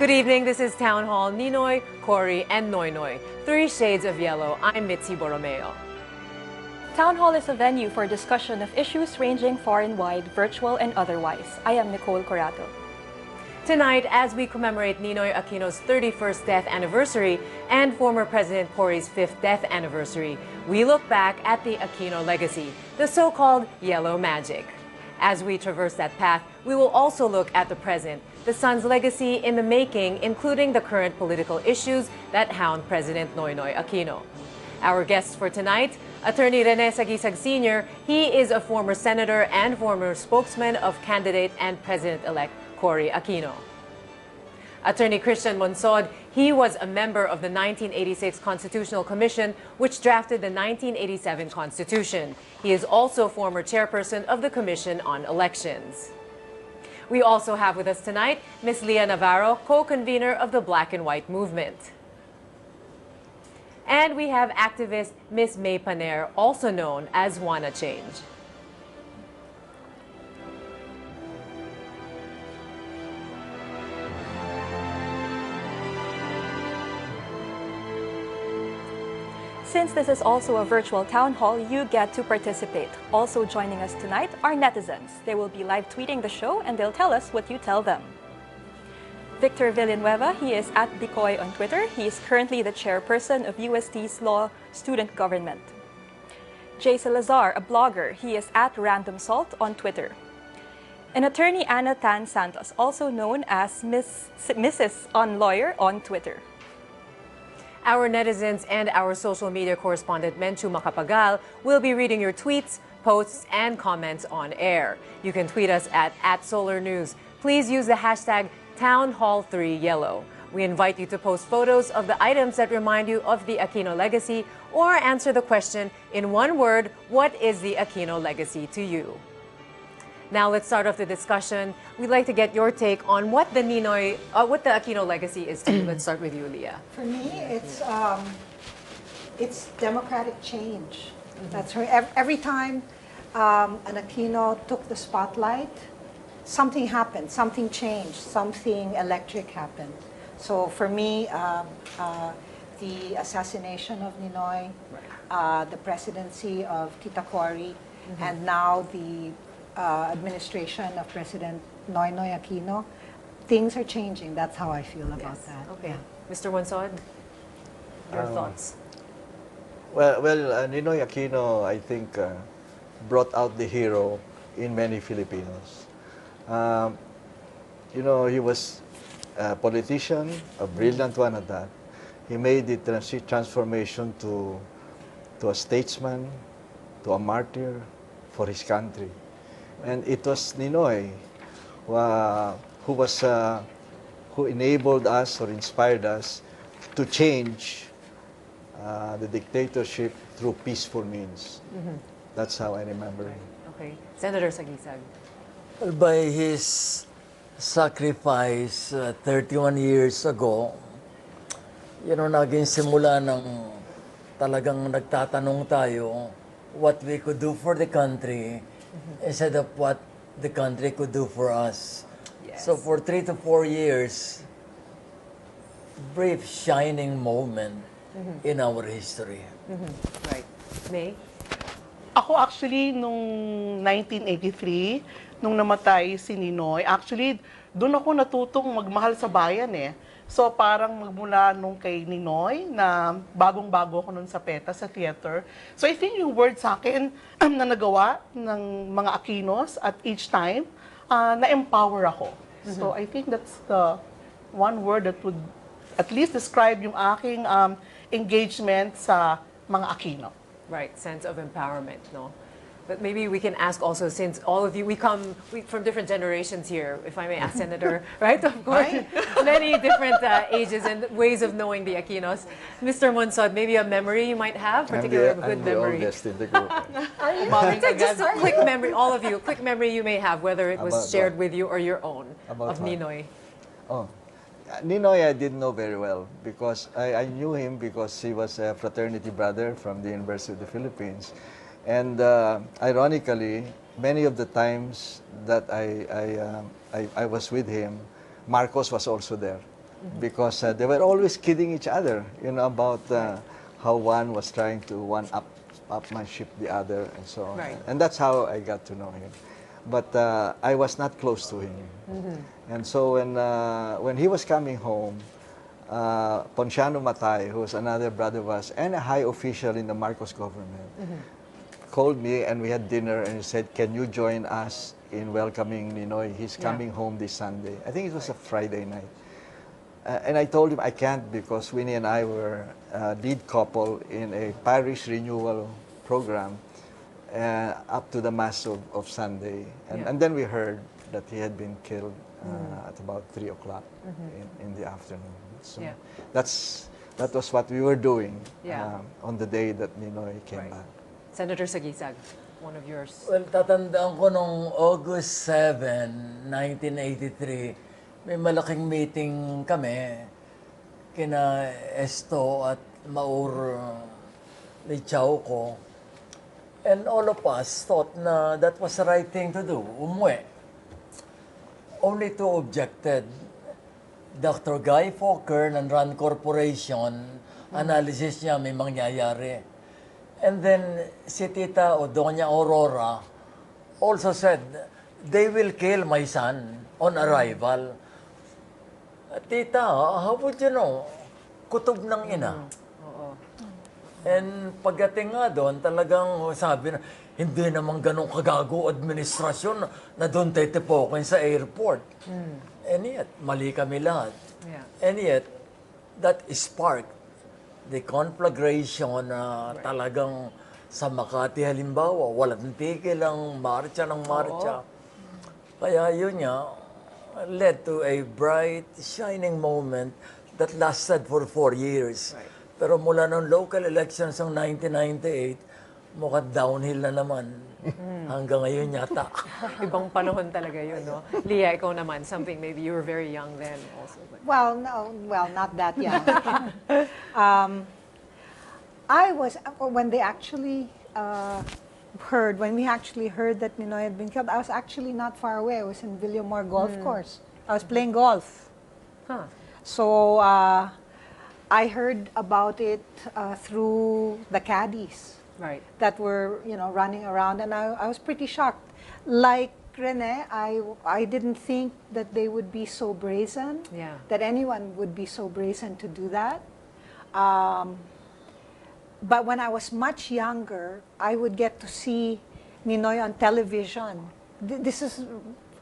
Good evening, this is Town Hall. Ninoy, Cory, and Noynoy. 3 shades of yellow. I'm Mitzi Borromeo. Town Hall is a venue for discussion of issues ranging far and wide, virtual and otherwise. I am Nicole Corrado. Tonight, as we commemorate Ninoy Aquino's 31st death anniversary and former President Cory's 5th death anniversary, we look back at the Aquino legacy, the so-called yellow magic. As we traverse that path, we will also look at the present, the son's legacy in the making, including the current political issues that hound President Noynoy Aquino. Our guests for tonight, Attorney Rene Sagisag Sr. He is a former senator and former spokesman of candidate and President-elect Cory Aquino. Attorney Christian Monsod, he was a member of the 1986 Constitutional Commission, which drafted the 1987 Constitution. He is also former chairperson of the Commission on Elections. We also have with us tonight Ms. Leah Navarro, co-convener of the Black and White Movement. And we have activist Ms. May Paner, also known as Wanna Change. Since this is also a virtual town hall, you get to participate. Also joining us tonight are netizens. They will be live tweeting the show and they'll tell us what you tell them. Victor Villanueva, he is at Bicoy on Twitter. He is currently the chairperson of UST's Law Student Government. Jay Salazar, a blogger, he is at Random Salt on Twitter. And attorney Ana Tan Santos, also known as Mrs. Lawyer on Twitter. Our netizens and our social media correspondent Menchu Macapagal will be reading your tweets, posts, and comments on air. You can tweet us at @SolarNews. Please use the hashtag TownHall3Yellow. We invite you to post photos of the items that remind you of the Aquino legacy or answer the question in one word, what is the Aquino legacy to you? Now let's start off the discussion. We'd like to get your take on what the Aquino legacy is to you. Let's start with you, Leah. For me, it's democratic change. That's right. Every time an Aquino took the spotlight, something happened, something changed, something electric happened. So for me, the assassination of Ninoy, the presidency of Tita Cory, and now the administration of President Noynoy Aquino, things are changing. That's how I feel about that. Okay. Mr. Monsod, your thoughts? Well, Ninoy Aquino, I think, brought out the hero in many Filipinos. He was a politician, a brilliant one at that. He made the transformation to a statesman, to a martyr for his country. And it was Ninoy who enabled us or inspired us to change the dictatorship through peaceful means. That's how I remember him. Okay. Senator Sagisag. Well, by his sacrifice 31 years ago, naging simula ng talagang nagtatanong tayo what we could do for the country instead of what the country could do for us. Yes. So for 3 to 4 years, brief shining moment in our history. Right. May? Ako actually, nung 1983, nung namatay si Ninoy, actually, doon ako natutong magmahal sa bayan eh. So parang magmula nung kay Ninoy, na bagong-bago ako nun sa PETA, sa theater. So I think yung word sa akin na nagawa ng mga Aquinos at each time, na-empower ako. So I think that's the one word that would at least describe yung aking engagement sa mga Aquino. Right, sense of empowerment, no? But maybe we can ask also, since all of you, we come from different generations here, if I may ask, Senator, right? Of course, many different ages and ways of knowing the Aquinos. Mr. Monsod, maybe a memory you might have, particularly a good memory. I'm the oldest in the group. Just a quick memory, all of you, quick memory you may have, whether it was shared with you or your own, of Ninoy. Oh, Ninoy I didn't know very well because I knew him because he was a fraternity brother from the University of the Philippines. And ironically, many of the times that I was with him, Marcos was also there. because they were always kidding each other, about how one was trying to upmanship the other and so on. Right. And that's how I got to know him. But I was not close to him. And so when he was coming home, Ponciano Matay, who was another brother of us and a high official in the Marcos government, called me and we had dinner and he said, "Can you join us in welcoming Ninoy? He's coming home this Sunday." I think it was a Friday night. And I told him I can't because Winnie and I were lead couple in a parish renewal program up to the Mass of Sunday. And then we heard that he had been killed at about 3 o'clock in the afternoon. So that was what we were doing on the day that Ninoy came back. Senator Sagisag, one of yours. Well, tatandaan ko nung August 7, 1983, may malaking meeting kami kina Esto at Maur Lichauco. And all of us thought na that was the right thing to do, umuwi. Only two objected. Dr. Guy Fokker ng RAND Corporation, analysis niya may mangyayari. And then si Tita o Doña Aurora also said, they will kill my son on arrival. Tita, how would you know? Kutob ng ina. And pagdating nga doon, talagang sabi na, hindi naman ganun kagago administrasyon na doon titipokin sa airport. And yet, mali kami lahat. And yet, that sparked the conflagration na talagang sa Makati halimbawa, walang tigil ang marcha ng marcha. Kaya yun nga, led to a bright, shining moment that lasted for 4 years. Pero mula ng local elections ng 1998, mukhang downhill na naman. Hanggang ngayon yata. Ibang panahon talaga yun, no? Leah, ikaw naman, something, maybe you were very young then also. But... Well, no, not that young. I was, when they actually when we actually heard that Ninoy had been killed, I was actually not far away. I was in Villamor Golf Course. I was playing golf. So I heard about it through the caddies that were, running around, and I was pretty shocked. Like Rene, I didn't think that they would be so brazen, that anyone would be so brazen to do that. But when I was much younger, I would get to see Ninoy on television. This is,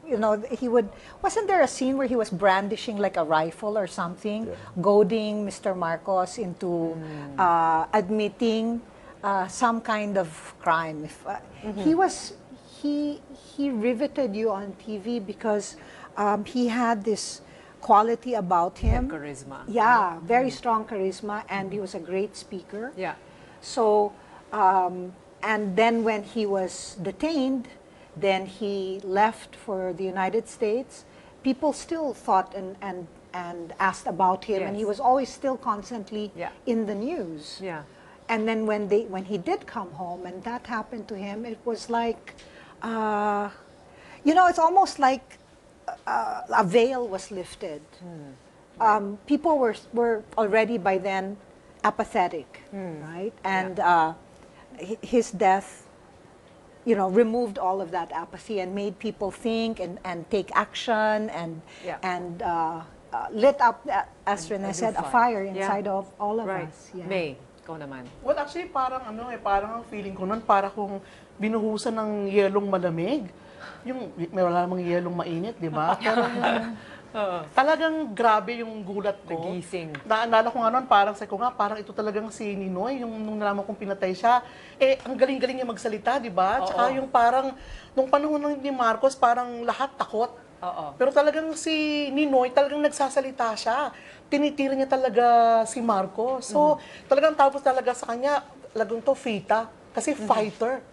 he would, wasn't there a scene where he was brandishing like a rifle or something, goading Mr. Marcos into admitting some kind of crime? He riveted you on TV because he had this quality about him. Charisma. Yeah, very strong charisma, and he was a great speaker. Yeah. So, and then when he was detained, then he left for the United States. People still thought and asked about him, and he was always still constantly in the news. Yeah. And then when he did come home and that happened to him, it was like, it's almost like a veil was lifted. People were already by then apathetic, right? And his death, removed all of that apathy and made people think and take action and lit up, as Rene said, a fire inside of all of us. Yeah. May, ikaw naman. Well, actually, parang ang feeling ko nun, para kung binuhusan ng yelong malamig. May wala namang yelong mainit, di ba? Pero talagang grabe yung gulat ko. Nagising. Naalala ko nga nun, parang parang ito talagang si Ninoy, nung nalaman kong pinatay siya. Ang galing-galing niya magsalita, di ba? Tsaka yung parang, nung panahon ni Marcos, parang lahat takot. Pero talagang si Ninoy, talagang nagsasalita siya. Tinitira niya talaga si Marcos. So, talagang tapos talaga sa kanya, lagong to fita. Kasi fighter.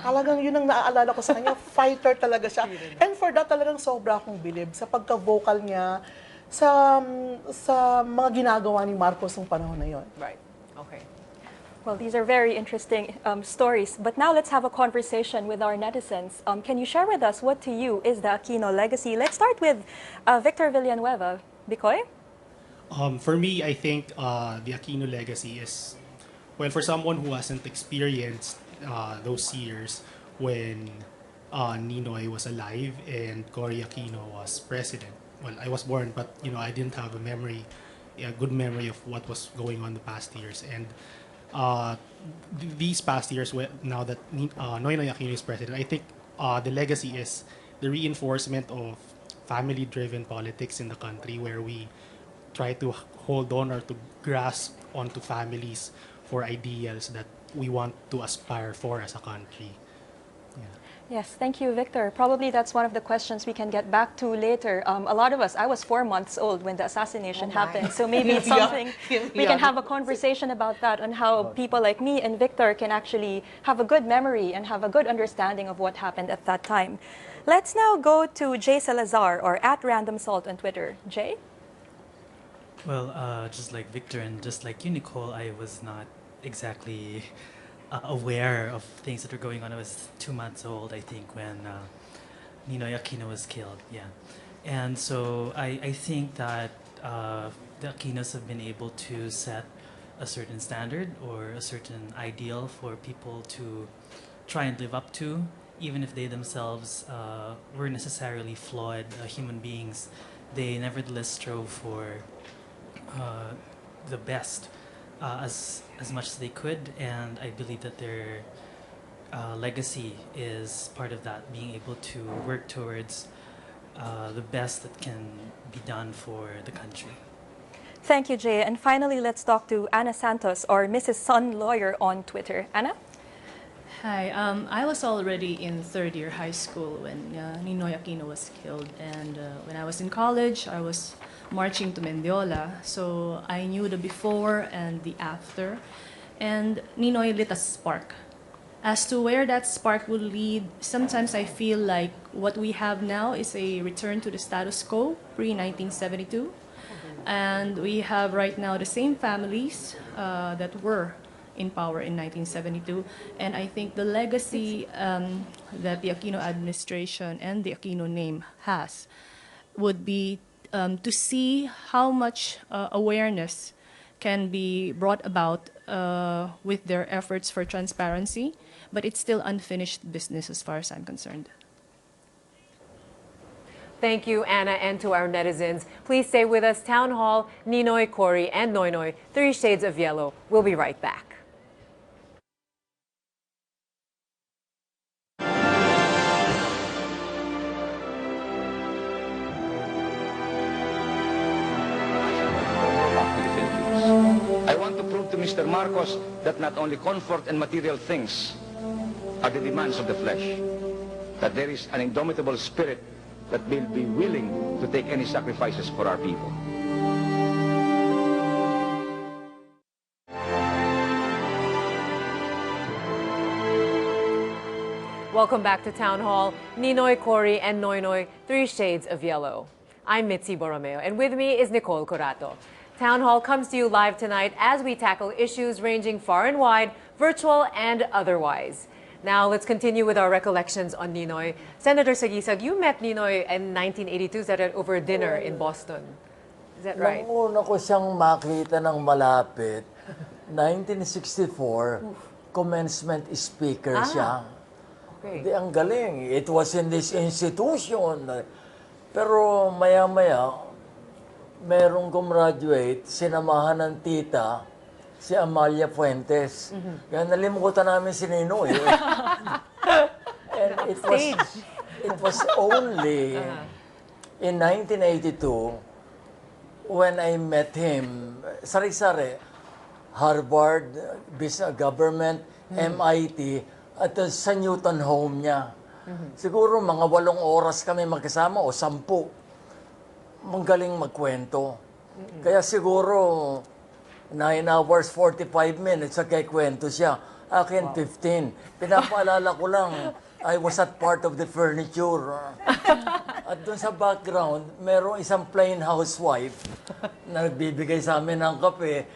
Talagang yun ang naaalala ko sa kanya, fighter talaga siya. And for that, talagang sobra akong bilib sa pagka-vocal niya sa mga ginagawa ni Marcos ng panahon na yun. Right. Okay. Well, these are very interesting stories. But now let's have a conversation with our netizens. Can you share with us what to you is the Aquino legacy? Let's start with Victor Villanueva. Bicoy? For me, I think the Aquino legacy is, well, for someone who hasn't experienced those years when Ninoy was alive and Cory Aquino was president. Well, I was born, but I didn't have a good memory of what was going on the past years. And these past years, now that Noynoy Aquino is president, I think the legacy is the reinforcement of family-driven politics in the country, where we try to hold on or to grasp onto families for ideals that we want to aspire for as a country. Yes, thank you, Victor. Probably that's one of the questions we can get back to later. A lot of us, I was 4 months old when the assassination happened, so maybe it's something we can have a conversation about that, on how people like me and Victor can actually have a good memory and have a good understanding of what happened at that time. Let's now go to Jay Salazar, or @RandomSalt on Twitter. Jay? Well, just like Victor and just like you, Nicole, I was not exactly aware of things that were going on. I was 2 months old, I think, when Ninoy Aquino was killed. Yeah, and so I think that the Aquinos have been able to set a certain standard or a certain ideal for people to try and live up to, even if they themselves were necessarily flawed human beings. They nevertheless strove for the best as much as they could, and I believe that their legacy is part of that, being able to work towards the best that can be done for the country. Thank you, Jay. And finally, let's talk to Ana Santos, or Mrs. Sun Lawyer on Twitter. Ana? Hi, I was already in third year high school when Ninoy Aquino was killed, and when I was in college, I was marching to Mendiola, so I knew the before and the after, and Ninoy lit a spark. As to where that spark will lead, sometimes I feel like what we have now is a return to the status quo pre-1972, and we have right now the same families that were in power in 1972, and I think the legacy that the Aquino administration and the Aquino name has would be to see how much awareness can be brought about with their efforts for transparency, but it's still unfinished business as far as I'm concerned. Thank you, Anna, and to our netizens. Please stay with us. Town Hall, Ninoy, Cory, and Noynoy, 3 Shades of Yellow. We'll be right back. I want to prove to Mr. Marcos that not only comfort and material things are the demands of the flesh, that there is an indomitable spirit that will be willing to take any sacrifices for our people. Welcome back to Town Hall. Ninoy, Cory, and Noynoy, 3 Shades of Yellow. I'm Mitzi Borromeo, and with me is Nicole Corato. Town Hall comes to you live tonight as we tackle issues ranging far and wide, virtual and otherwise. Now, let's continue with our recollections on Ninoy. Senator Sagisag, you met Ninoy in 1982, is that over dinner in Boston? Is that right? Nung una ko siyang makita ng malapit, 1964, commencement speaker siya. Okay. Di, ang galing. It was in this institution. Pero maya-maya, merong gumraduate, sinamahan ng tita, si Amalia Fuentes. Kaya nalimutan namin si Ninoy. And it was only in 1982 when I met him, sari-sari, Harvard, Business Government, MIT, at sa Newton home niya. Siguro mga 8 oras kami magkasama o 10. Manggaling magkwento. Kaya siguro 9 hours, 45 minutes, kay kwento siya. Akin, 15. Pinapaalala ko lang, I was at part of the furniture. At doon sa background, merong isang plain housewife na nagbibigay sa amin ng kape.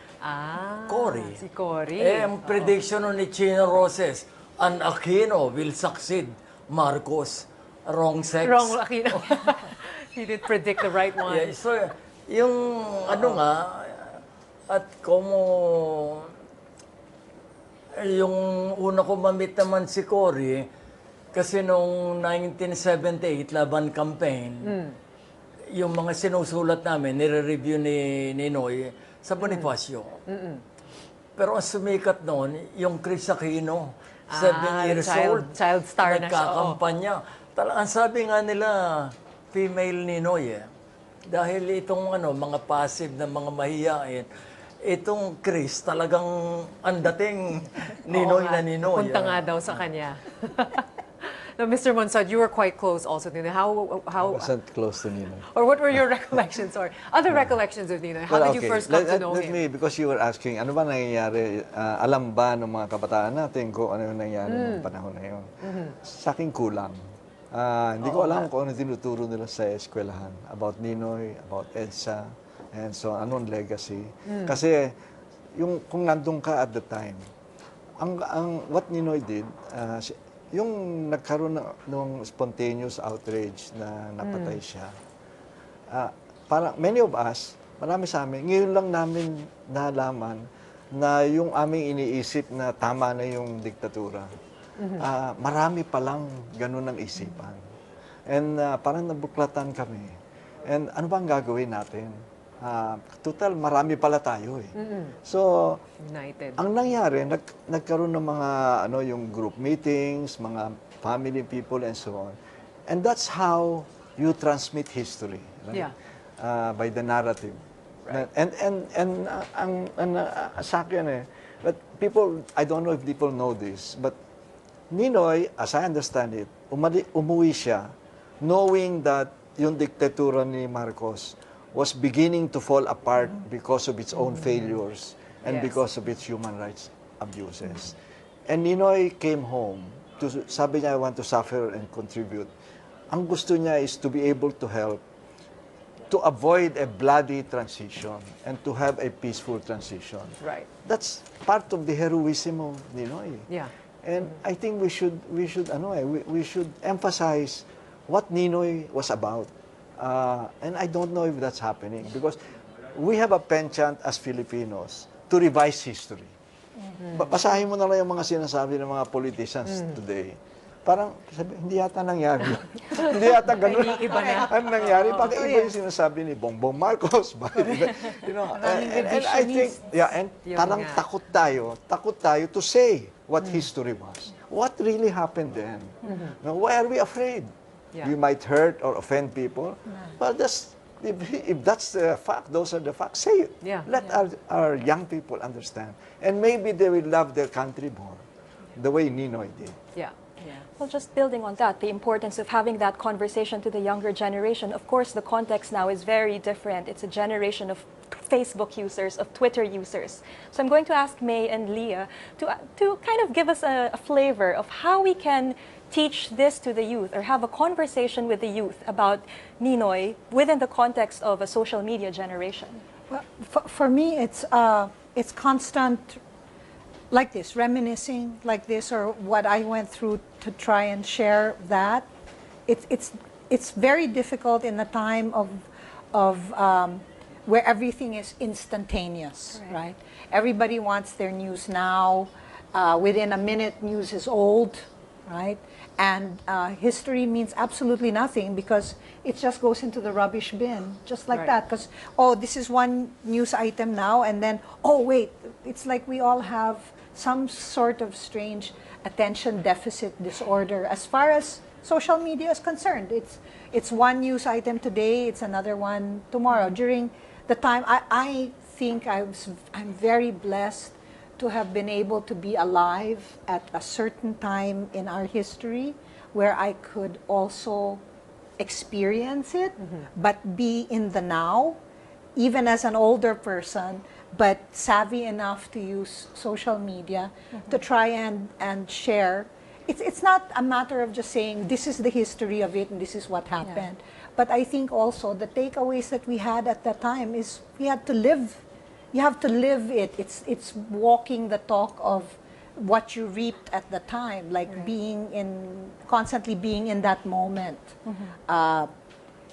Cory. Si Cory. Ang prediction ni Chino Roses, an Aquino will succeed Marcos. Wrong sex. Wrong Aquino. He did predict the right one. Yeah, so Yung ano nga, at como yung una ko mamit naman si Cory, kasi nung 1978 laban campaign, yung mga sinusulat namin, nire-review ni Ninoy sa Bonifacio. Pero ang sumikat noon, yung Chris Aquino, 7 years old, child star na siya. nagkakampanya. Ang sabi nga nila, female Ninoy Dahil itong mga passive na mga mahiyain, itong Chris talagang ang dating Ninoy na Ninoy. Punta nga daw sa kanya. Now, Mr. Monsod, you were quite close also to Ninoy. I wasn't close to Ninoy. Or what were your recollections or other recollections of Ninoy? How did you first come to know let him? me, because you were asking, ano ba nangyayari? Alam ba ng mga kabataan natin kung ano yung nangyayari ng panahon na yun? Sa akin kulang. Hindi ko alam kung ano tinuturo nila sa eskwelahan about Ninoy, about EDSA, and so anong legacy. Kasi kung nandun ka at the time, what Ninoy did, yung nagkaroon ng spontaneous outrage na napatay siya, parang many of us, marami sa amin, ngayon lang namin nalaman na yung aming iniisip na tama na yung diktatura. Marami palang ganun ang isipan. And parang nabuklatan kami. And ano bang gagawin natin? Total, marami pala tayo eh. So, United. ang nangyari, nagkaroon ng mga yung group meetings, mga family people and so on. And that's how you transmit history, right? Yeah. By the narrative. Right. And sa akin but people, I don't know if people know this, but Ninoy, as I understand it, umuwi siya knowing that yung diktatura ni Marcos was beginning to fall apart because of its own failures and because of its human rights abuses. And Ninoy came home, sabi niya, I want to suffer and contribute. Ang gusto niya is to be able to help to avoid a bloody transition and to have a peaceful transition. Right. That's part of the heroism of Ninoy. Yeah. And I think we should emphasize what Ninoy was about. And I don't know if that's happening because we have a penchant as Filipinos to revise history. Basahin mo na lang yung mga sinasabi ng mga politicians today. Parang hindi yata nangyari. Hindi yata ganun. Iba na. Ang nangyari, pag iba yung sinasabi ni Bongbong Marcos. And I think, and parang takot tayo to say what history was. What really happened then? Now, why are we afraid? Yeah. We might hurt or offend people. Well, if that's the fact, those are the facts, say it. Yeah. Let our young people understand. And maybe they will love their country more, the way Ninoy did. Yeah. Well, just building on that, the importance of having that conversation to the younger generation. Of course, the context now is very different. It's a generation of Facebook users, of Twitter users. So I'm going to ask May and Leah to kind of give us a flavor of how we can teach this to the youth or have a conversation with the youth about Ninoy within the context of a social media generation. Well, for me, it's constant, like this, reminiscing like this, or what I went through to try and share that. It's very difficult in a time of where everything is instantaneous, right? Everybody wants their news now. Within a minute, news is old, right? And history means absolutely nothing because it just goes into the rubbish bin, just like that. Because, this is one news item now, and then, wait, it's like we all have some sort of strange attention deficit disorder as far as social media is concerned. It's one news item today, it's another one tomorrow. During the time, I think I'm very blessed to have been able to be alive at a certain time in our history where I could also experience it, but be in the now, even as an older person, but savvy enough to use social media to try and share. It's not a matter of just saying this is the history of it and this is what happened. But I think also the takeaways that we had at that time is we had to live. You have to live it. It's walking the talk of what you reaped at the time, like constantly being in that moment.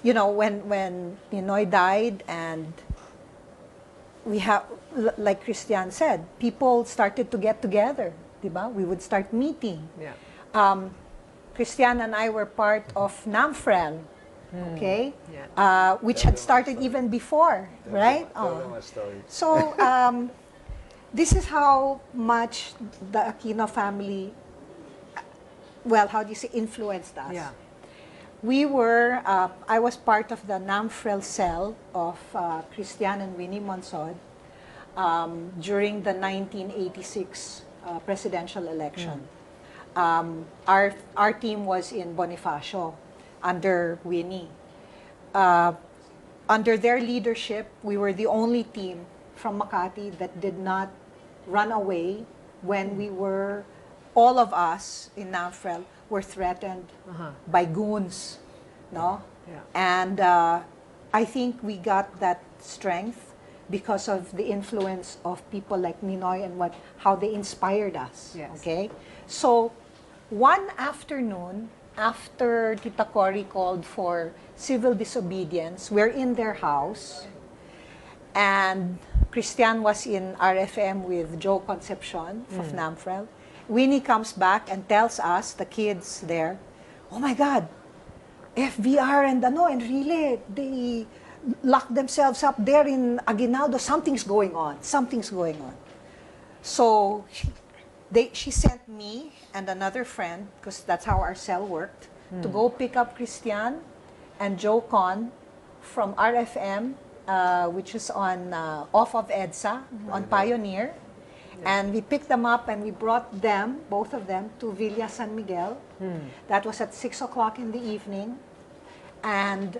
you know, when Ninoy died, and we have, like Christian said, people started to get together, diba? We would start meeting. Yeah. Christian and I were part of NAMFREL, okay? Yeah. Which had started even before, right? Tell them a story. So, this is how much the Aquino family, well, how do you say, influenced us. Yeah. We were, I was part of the NAMFREL cell of Christian and Winnie Monsod during the 1986 presidential election. Our team was in Bonifacio under Winnie. Under their leadership, we were the only team from Makati that did not run away when we were, all of us in NAMFREL were threatened by goons, no? Yeah. And I think we got that strength because of the influence of people like Ninoy and how they inspired us. Yes. Okay, so one afternoon after Tita Cory called for civil disobedience, we're in their house, and Christian was in RFM with Joe Concepcion of NAMFREL. Winnie comes back and tells us, the kids there, oh my God, FVR and Enrile, they locked themselves up there in Aguinaldo. Something's going on. Something's going on. So she sent me and another friend, because that's how our cell worked, to go pick up Christian and Joe Con from RFM, which is on off of EDSA, on Pioneer. And we picked them up and we brought them, both of them, to Villa San Miguel. That was at 6 o'clock in the evening. And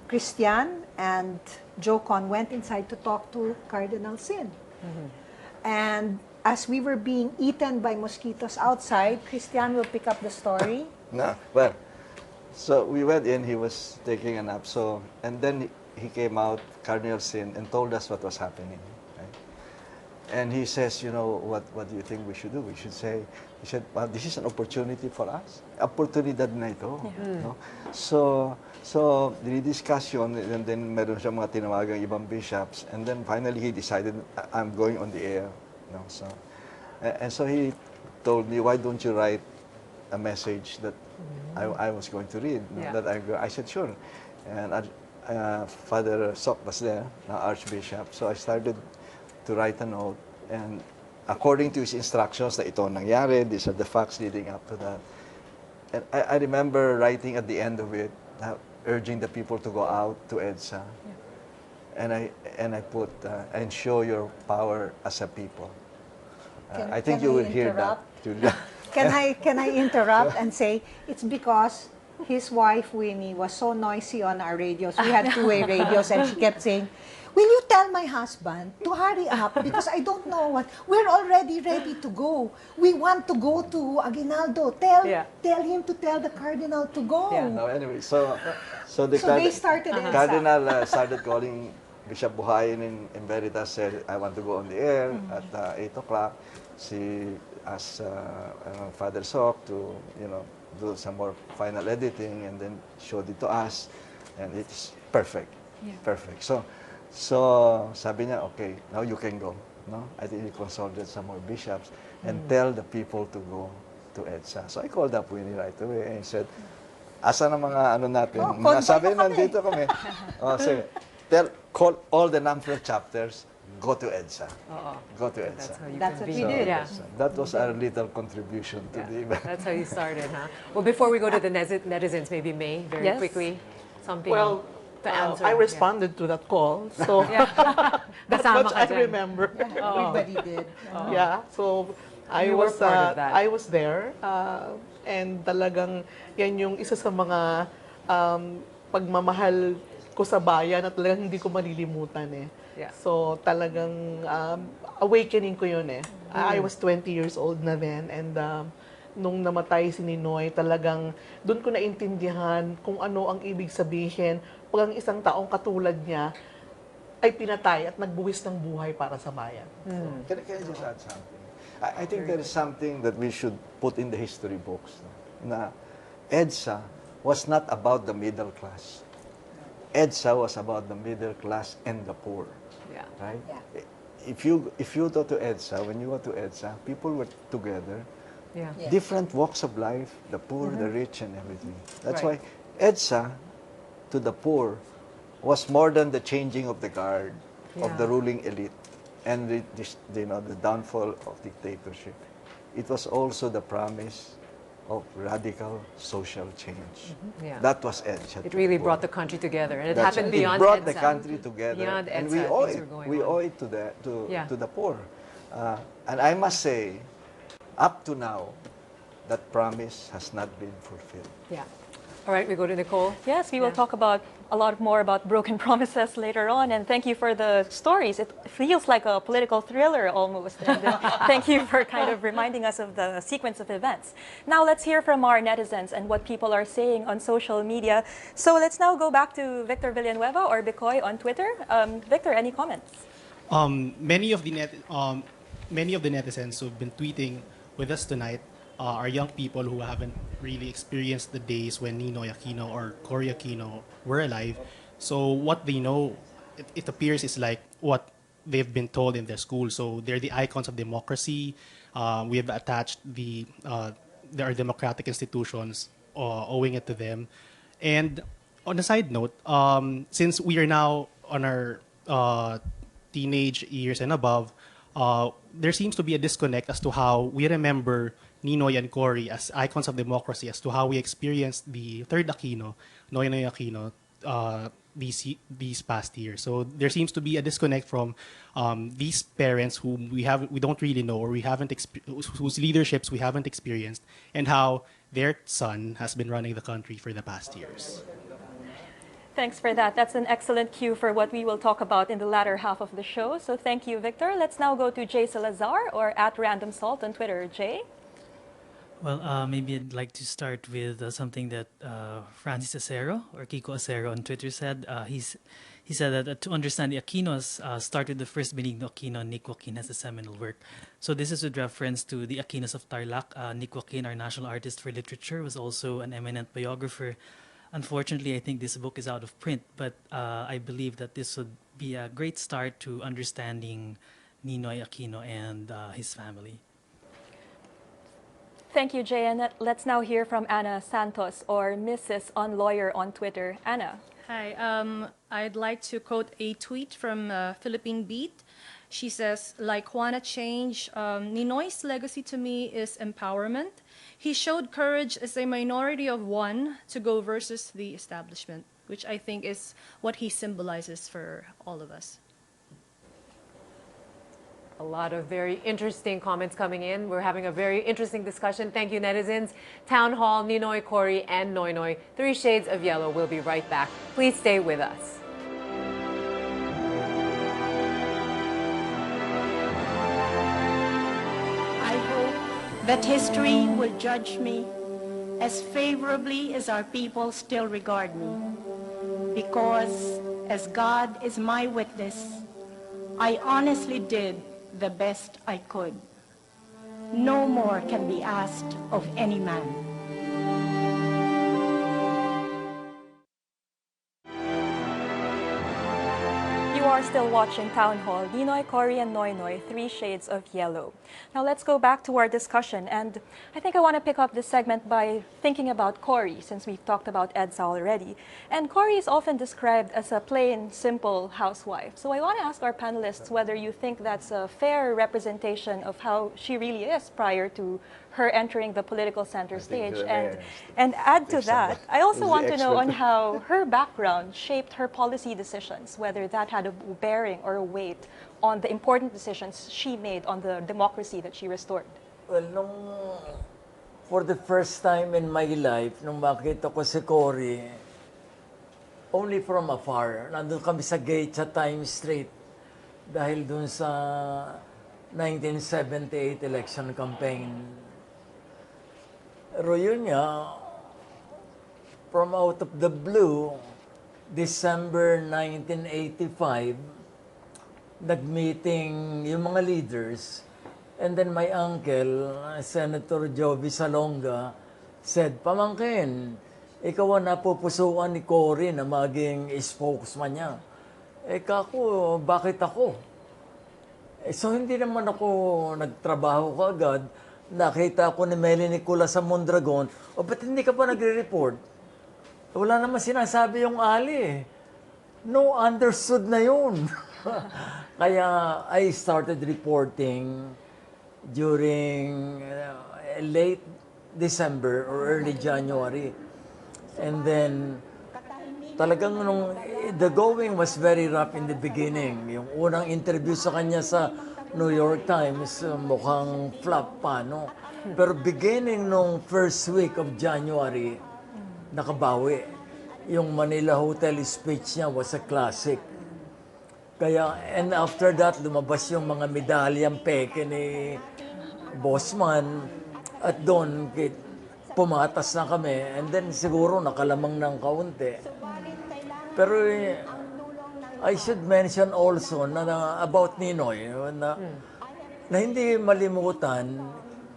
Christian and Joe Con went inside to talk to Cardinal Sin. And as we were being eaten by mosquitoes outside, Christian will pick up the story. No, well, so we went in, he was taking a nap, so, and then he came out, Cardinal Sin, and told us what was happening. Right? And he says, you know, what do you think we should do? We should say, he said, well, this is an opportunity for us. Oportunidad na ito. No? So, dinidiscuss yun, and then meron siya mga tinawagang ibang bishops, and then finally he decided, I'm going on the air. No? So, and so he told me, why don't you write a message that I was going to read? Yeah. That I said, sure. And Father Sok was there, Archbishop. So I started to write a note, and according to his instructions, na ito nangyari, these are the facts leading up to that. And I remember writing at the end of it, urging the people to go out to EDSA. Yeah. And I put, and show your power as a people. I think you will hear that, Julia. Can I interrupt and say, it's because his wife, Winnie, was so noisy on our radios. We had two-way radios, and she kept saying, will you tell my husband to hurry up, because I don't know what, we're already ready to go. We want to go to Aguinaldo. Tell him to tell the Cardinal to go. Yeah. No, anyway, so they started EDSA. Cardinal started calling Bishop Buhayin in Veritas, said, I want to go on the air at 8 o'clock. She asked Father Sok to, do some more final editing, and then showed it to us, and it's perfect. Yeah. Perfect. So sabi niya, okay, now you can go. No? I think he consulted some more bishops and tell the people to go to EDSA. So I called up Winnie right away and said, asa na mga ano natin? Mga sabi, nandito kami. Sige, call all the NAMFREL chapters, go to EDSA. Go to EDSA. That's what we did. Yeah. That was our little contribution to the event. That's how you started, huh? Well, before we go to the netizens, maybe May, very quickly, something to answer. I responded to that call, so that's much I remember. Everybody did. Yeah, so I was there, and talagang yan yung isa sa mga pagmamahal ko sa bayan at talagang hindi ko malilimutan eh. Yeah. So talagang awakening ko yun eh. I was 20 years old na then, and nung namatay si Ninoy, talagang doon ko naintindihan kung ano ang ibig sabihin pag ang isang taong katulad niya ay pinatay at nagbuwis ng buhay para sa bayan. Can I just add something? I think there is something that we should put in the history books. Na EDSA was not about the middle class. EDSA was about the middle class and the poor. Yeah. Right? Yeah. If you go to EDSA, when you go to EDSA, people were together, Yeah. Yeah. different walks of life, the poor, the rich, and everything. That's Right. why EDSA to the poor was more than the changing of the guard of the Yeah. ruling elite and the downfall of dictatorship. It was also the promise of radical social change. Yeah. That was EDSA. It really brought the country together, and it That's happened right. beyond It brought EDSA. the country together, Beyond and EDSA, we owe things it. were going We on. owe it Yeah. to the poor. And I must say, up to now, that promise has not been fulfilled. Yeah. All right, we go to Nicole. Yes, we will Yeah. talk about a lot more about broken promises later on. And thank you for the stories. It feels like a political thriller almost. And thank you for kind of reminding us of the sequence of events. Now let's hear from our netizens and what people are saying on social media. So let's now go back to Victor Villanueva or Bicoy on Twitter. Victor, any comments? Many of the netizens who've been tweeting with us tonight are young people who haven't really experienced the days when Ninoy Aquino or Cory Aquino were alive. So what they know, it appears, is like what they've been told in their school. So they're the icons of democracy. We have attached there are democratic institutions owing it to them. And on a side note, since we are now on our teenage years and above, there seems to be a disconnect as to how we remember Ninoy and Cory as icons of democracy, as to how we experienced the third Aquino, Noynoy Aquino, these past years. So there seems to be a disconnect from these parents whom we don't really know, or whose leaderships we haven't experienced, and how their son has been running the country for the past years. Thanks for that. That's an excellent cue for what we will talk about in the latter half of the show. So thank you, Victor. Let's now go to Jay Salazar or at Random Salt on Twitter. Jay? Well, maybe I'd like to start with something that Francis Acero or Kiko Acero on Twitter said. He said that to understand the Aquinos, start with the first Benigno Aquino, Nick Joaquin, has a seminal work. So this is with reference to the Aquinos of Tarlac. Nick Joaquin, our national artist for literature, was also an eminent biographer. Unfortunately, I think this book is out of print, but I believe that this would be a great start to understanding Ninoy Aquino and his family. Thank you, Jay. And let's now hear from Anna Santos or Mrs. Unlawyer on Twitter. Anna. Hi, I'd like to quote a tweet from Philippine Beat. She says, like Juana Change, Ninoy's legacy to me is empowerment. He showed courage as a minority of one to go versus the establishment, which I think is what he symbolizes for all of us. A lot of very interesting comments coming in. We're having a very interesting discussion. Thank you, netizens. Town Hall, Ninoy, Cory, and Noynoy. 3 Shades of Yellow. We'll be right back. Please stay with us. I hope that history will judge me as favorably as our people still regard me. Because, as God is my witness, I honestly did the best I could. No more can be asked of any man. You are still watching Town Hall, Ninoy, Cory, and Noynoy, 3 Shades of Yellow. Now let's go back to our discussion, and I think I want to pick up this segment by thinking about Cory, since we've talked about EDSA already. And Cory is often described as a plain, simple housewife. So I want to ask our panelists whether you think that's a fair representation of how she really is prior to her entering the political center stage. And add to that, I also want to know on how her background shaped her policy decisions, whether that had a bearing or a weight on the important decisions she made on the democracy that she restored. Well, for the first time in my life, nung makita ko si Cory, only from afar, nandun kami sa gate sa Times Street dahil dun sa 1978 election campaign. Pero yun nga, from out of the blue, December 1985, nag-meeting yung mga leaders, and then my uncle, Senator Jovi Salonga, said, "Pamangkin, ikaw ang napupusuan ni Cory na maging spokesman niya. Kako, bakit ako? So hindi naman ako nagtrabaho kaagad. Nakita ko ni Melanie Nicola sa Mondragon, ba't hindi ka pa nagre-report? Wala naman sinasabi yung Ali. No, understood na yun. Kaya I started reporting during late December or early January. And then, talagang the going was very rough in the beginning. Yung unang interview sa kanya sa New York Times, mukhang flop pa, no? Pero beginning nung first week of January, nakabawi. Yung Manila Hotel speech niya was a classic. Kaya, and after that, lumabas yung mga medalyang peke ni Bossman. At doon, pumatas na kami. And then, siguro, nakalamang ng kaunti. Pero, I should mention also about Ninoy, na hindi malimutan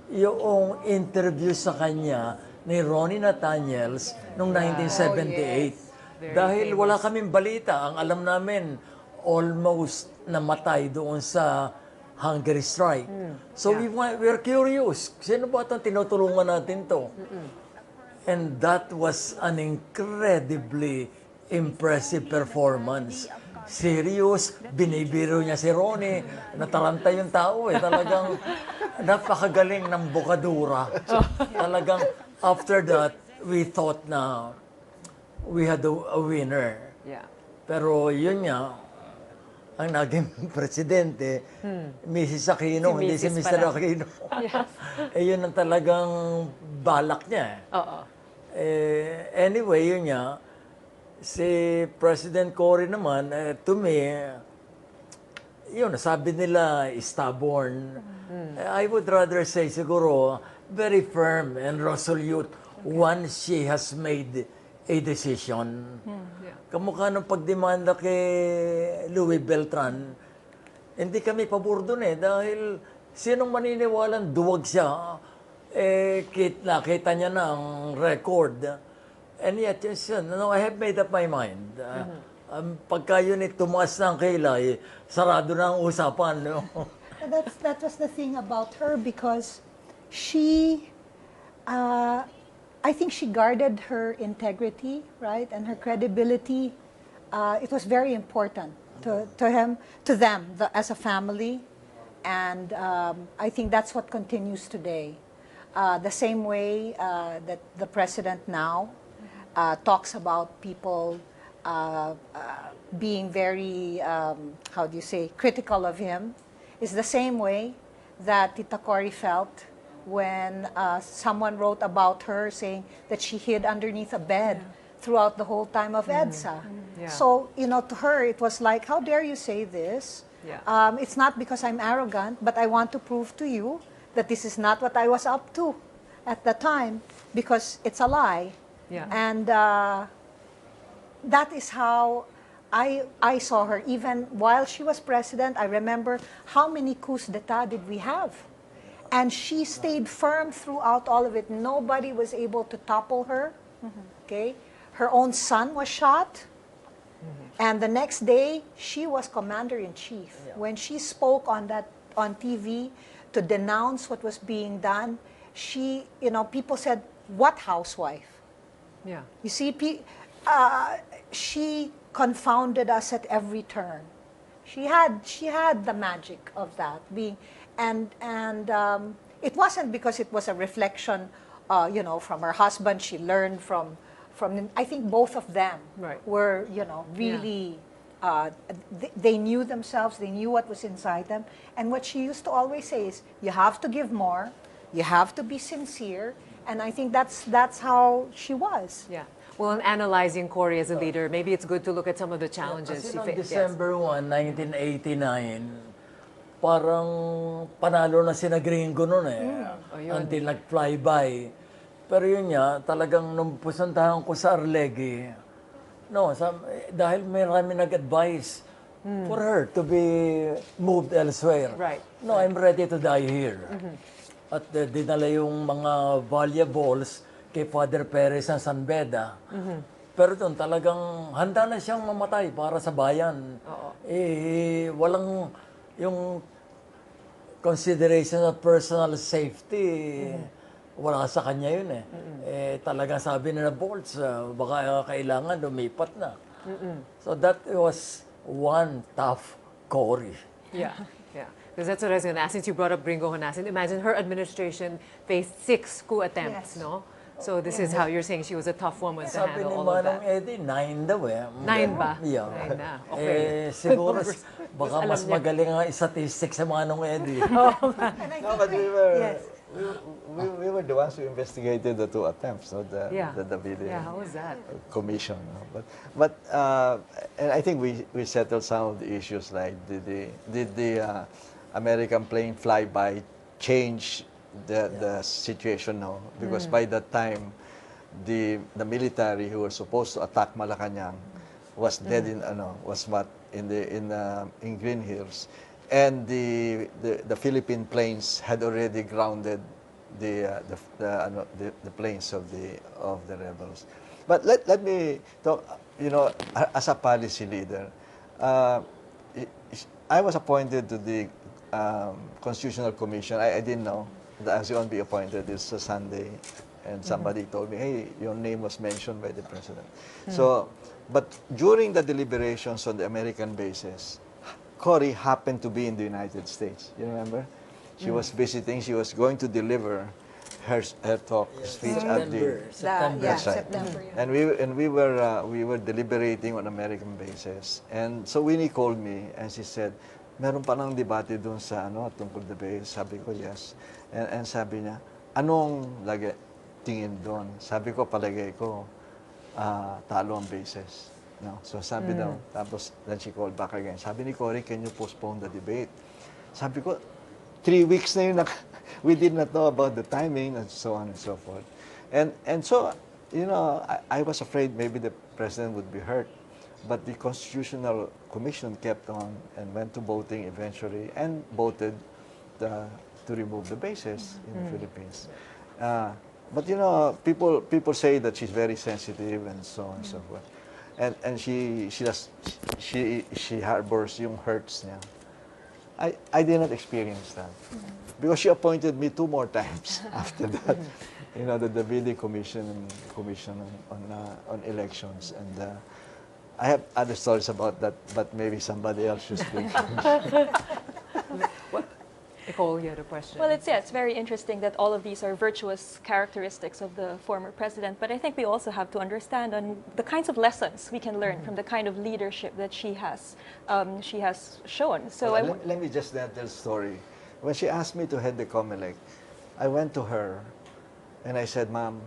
yung interview sa kanya ni Ronnie Nathaniels noong 1978. Dahil wala kaming balita. Ang alam namin, almost namatay doon sa Hungary strike. So we were curious. Sino ba itong tinutulungan natin to? And that was an incredibly impressive performance. Serious, binibiro niya si Ronnie. Nataranta yung tao Talagang napakagaling ng bukadura. Talagang after that, we thought na we had a winner. Yeah. Pero yun nga, ang naging presidente, Mrs. Aquino, hindi si Mr. Aquino. Yun ang talagang balak niya. Anyway, yun nga, si President Cory naman, to me, yun, sabi nila, stubborn. I would rather say, siguro, very firm and resolute once she has made a decision. Kamukha ng pagdemanda kay Louis Beltran, hindi kami pabor dun dahil sinong maniniwalang duwag siya, nakita niya na ang record. And yet, yes, no, I have made up my mind. Pagka yun tumaas ng kilay, sarado na ang usapan. No? That was the thing about her because she, I think she guarded her integrity, right, and her credibility. It was very important to them as a family, and I think that's what continues today. The same way that the president now talks about people being very, how do you say, critical of him, is the same way that Tita Cory felt when someone wrote about her saying that she hid underneath a bed throughout the whole time of EDSA. So, to her, it was like, how dare you say this? It's not because I'm arrogant, but I want to prove to you that this is not what I was up to at the time, because it's a lie. And that is how I saw her. Even while she was president, I remember how many coups d'etat did we have? And she stayed firm throughout all of it. Nobody was able to topple her. Okay? Her own son was shot. And the next day, she was commander-in-chief. When she spoke on TV to denounce what was being done, she, people said, what housewife? You see, she confounded us at every turn. She had the magic of that being, and it wasn't because it was a reflection, from her husband. She learned from. I think both of them were, really. They knew themselves. They knew what was inside them. And what she used to always say is, "You have to give more. You have to be sincere." And I think that's how she was. Well, in analyzing Cory as a leader, maybe it's good to look at some of the challenges Kasi she noong faced. December 1, 1989, parang panalo na si Gringo noon until nag-flyby. Pero yun nga, talagang nung pusuntahan ko sa Arlegui, dahil may kami nag-advise for her to be moved elsewhere. No, I'm ready to die here. At dinala yung mga valuables kay Father Perez ng San Beda. Pero doon talagang handa na siyang mamatay para sa bayan. Eh, walang yung consideration of personal safety. Wala sa kanya yun eh. Eh, talagang sabi nila Bolts, baka kailangan lumipat na. So that was one tough Cory. Yeah, yeah. Because that's what I was going to ask. Since you brought up Bringo Honasan, imagine her administration faced 6 coup attempts, Yes. no? So this is how you're saying she was a tough woman to Sabi handle ni all of Manong that. Eddie, 9 daw eh. 9 ba? Yeah. 9 na. Okay. Eh, siguro, baka alam mas niya. magaling ang statistics sa Manong Eddie. And I No, think but we were, yes. we were the ones who investigated the 2 attempts, not the, Yeah. the Davide Yeah, how was that? Commission. No? And I think we settled some of the issues like did the American plane flyby change the situation? No, because by that time the military who were supposed to attack Malacanang was dead in Green Hills, and the Philippine planes had already grounded the planes of the rebels. But let me talk. As a policy leader, I was appointed to the Constitutional Commission. I didn't know that I was going to be appointed. It's a Sunday, and somebody told me, "Hey, your name was mentioned by the president." So, but during the deliberations on the American bases, Cory happened to be in the United States. You remember? She was visiting. She was going to deliver her talk, speech at the. September. Yeah, That's right. September. Yeah. And we were deliberating on American bases. And so Winnie called me and she said, meron pa ng debate doon sa tungkol the base. Sabi ko, yes. And sabi niya, anong tingin doon? Sabi ko, palagay ko, talo ang bases. No? So sabi daw, tapos then she called back again. Sabi ni Cory, can you postpone the debate? Sabi ko, 3 weeks na yun, we did not know about the timing and so on and so forth. And so, I was afraid maybe the president would be hurt. But the Constitutional Commission kept on and went to voting eventually and voted to remove the bases in the Philippines. But people say that she's very sensitive and so on and so forth. And she harbors yung hurts niya. I did not experience that. Because she appointed me 2 more times after that. The Davide Commission on elections. And I have other stories about that, but maybe somebody else should speak. Nicole, you had a question. Well, it's very interesting that all of these are virtuous characteristics of the former president, but I think we also have to understand on the kinds of lessons we can learn from the kind of leadership that she has shown. So Let me just tell the story. When she asked me to head the COMELEC, I went to her and I said, Ma'am,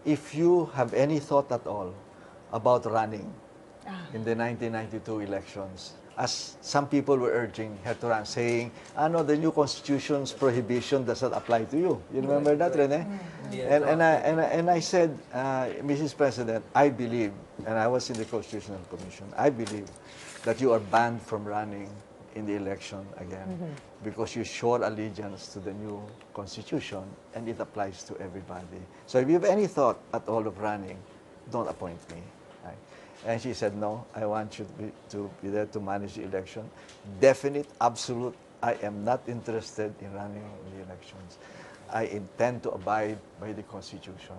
if you have any thought at all about running in the 1992 elections, as some people were urging her to run, saying, the new constitution's prohibition does not apply to you. You remember that, Rene? And I said, Mrs. President, I believe, and I was in the Constitutional Commission, I believe that you are banned from running in the election again because you showed allegiance to the new constitution and it applies to everybody. So if you have any thought at all of running, don't appoint me. Right? And she said, no, I want you to be there to manage the election. Definite, absolute, I am not interested in running in the elections. I intend to abide by the Constitution.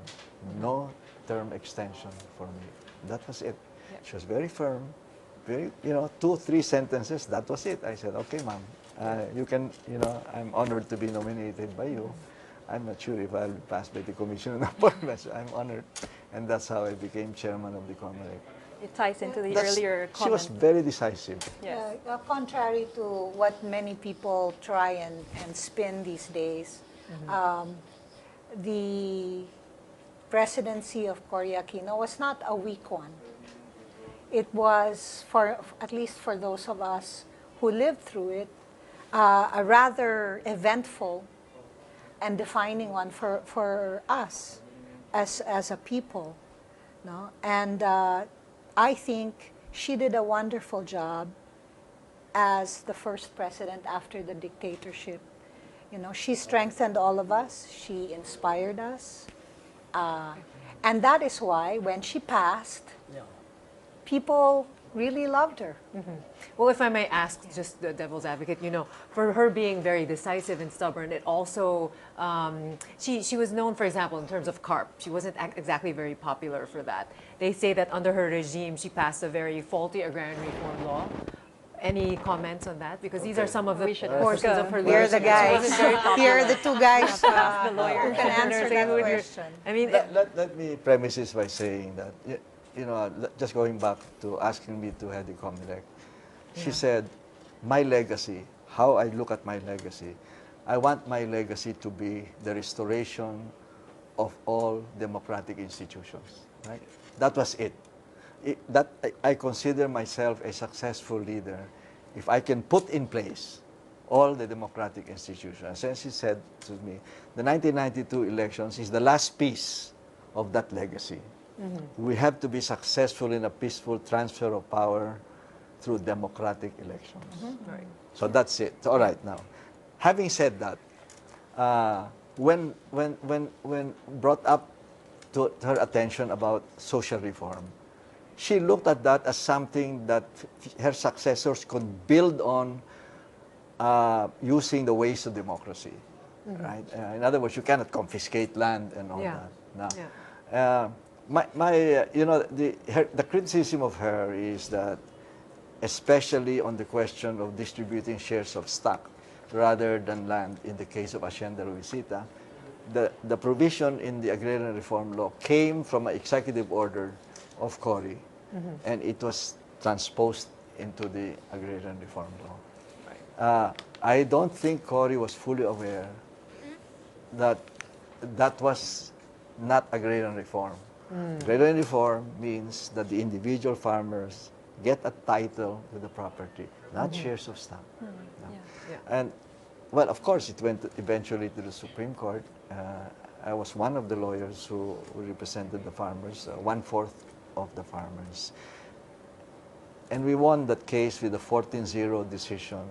No term extension for me. That was it. She was very firm, very, 2, 3 sentences, that was it. I said, okay, ma'am, you can, I'm honored to be nominated by you. I'm not sure if I'll pass by the Commission on Appointments. I'm honored. And that's how I became chairman of the COMELEC. it ties into the earlier She was comment. very decisive. Yes. Contrary to what many people try and spin these days, the presidency of Cory Aquino was not a weak one. It was, at least for those of us who lived through it, a rather eventful and defining one for us as a people. No? And I think she did a wonderful job as the first president after the dictatorship. She strengthened all of us. She inspired us. And that is why when she passed, Yeah. people really loved her. Well, if I may ask, just the devil's advocate, you know, for her being very decisive and stubborn, it also, she was known, for example, in terms of CARP. She wasn't exactly very popular for that. They say that under her regime, she passed a very faulty agrarian reform law. Any comments on that? Because these are some of the portions of her Here are the leadership. She guys. wasn't very popular. Here are the two guys the lawyer. who can answer that question. I mean, Let me premise this by saying that, you know, just going back to asking me to head the COMELEC, she said, my legacy, how I look at my legacy, I want my legacy to be the restoration of all democratic institutions. Right? That was it. I consider myself a successful leader if I can put in place all the democratic institutions. And she said to me, the 1992 elections is the last piece of that legacy. We have to be successful in a peaceful transfer of power through democratic elections. Right. So that's it. All right, now. Having said that, when brought up to her attention about social reform, she looked at that as something that her successors could build on using the ways of democracy, right? In other words, you cannot confiscate land and all that. Now, you know, the criticism of her is that, especially on the question of distributing shares of stock rather than land in the case of Hacienda Luisita, the provision in the agrarian reform law came from an executive order of Cory, and it was transposed into the agrarian reform law. I don't think Cory was fully aware that that was not agrarian reform. Agrarian reform means that the individual farmers get a title to the property, not shares of stock. No. And, well, of course, it went eventually to the Supreme Court. I was one of the lawyers who represented the farmers, 1/4 of the farmers. And we won that case with a 14-0 decision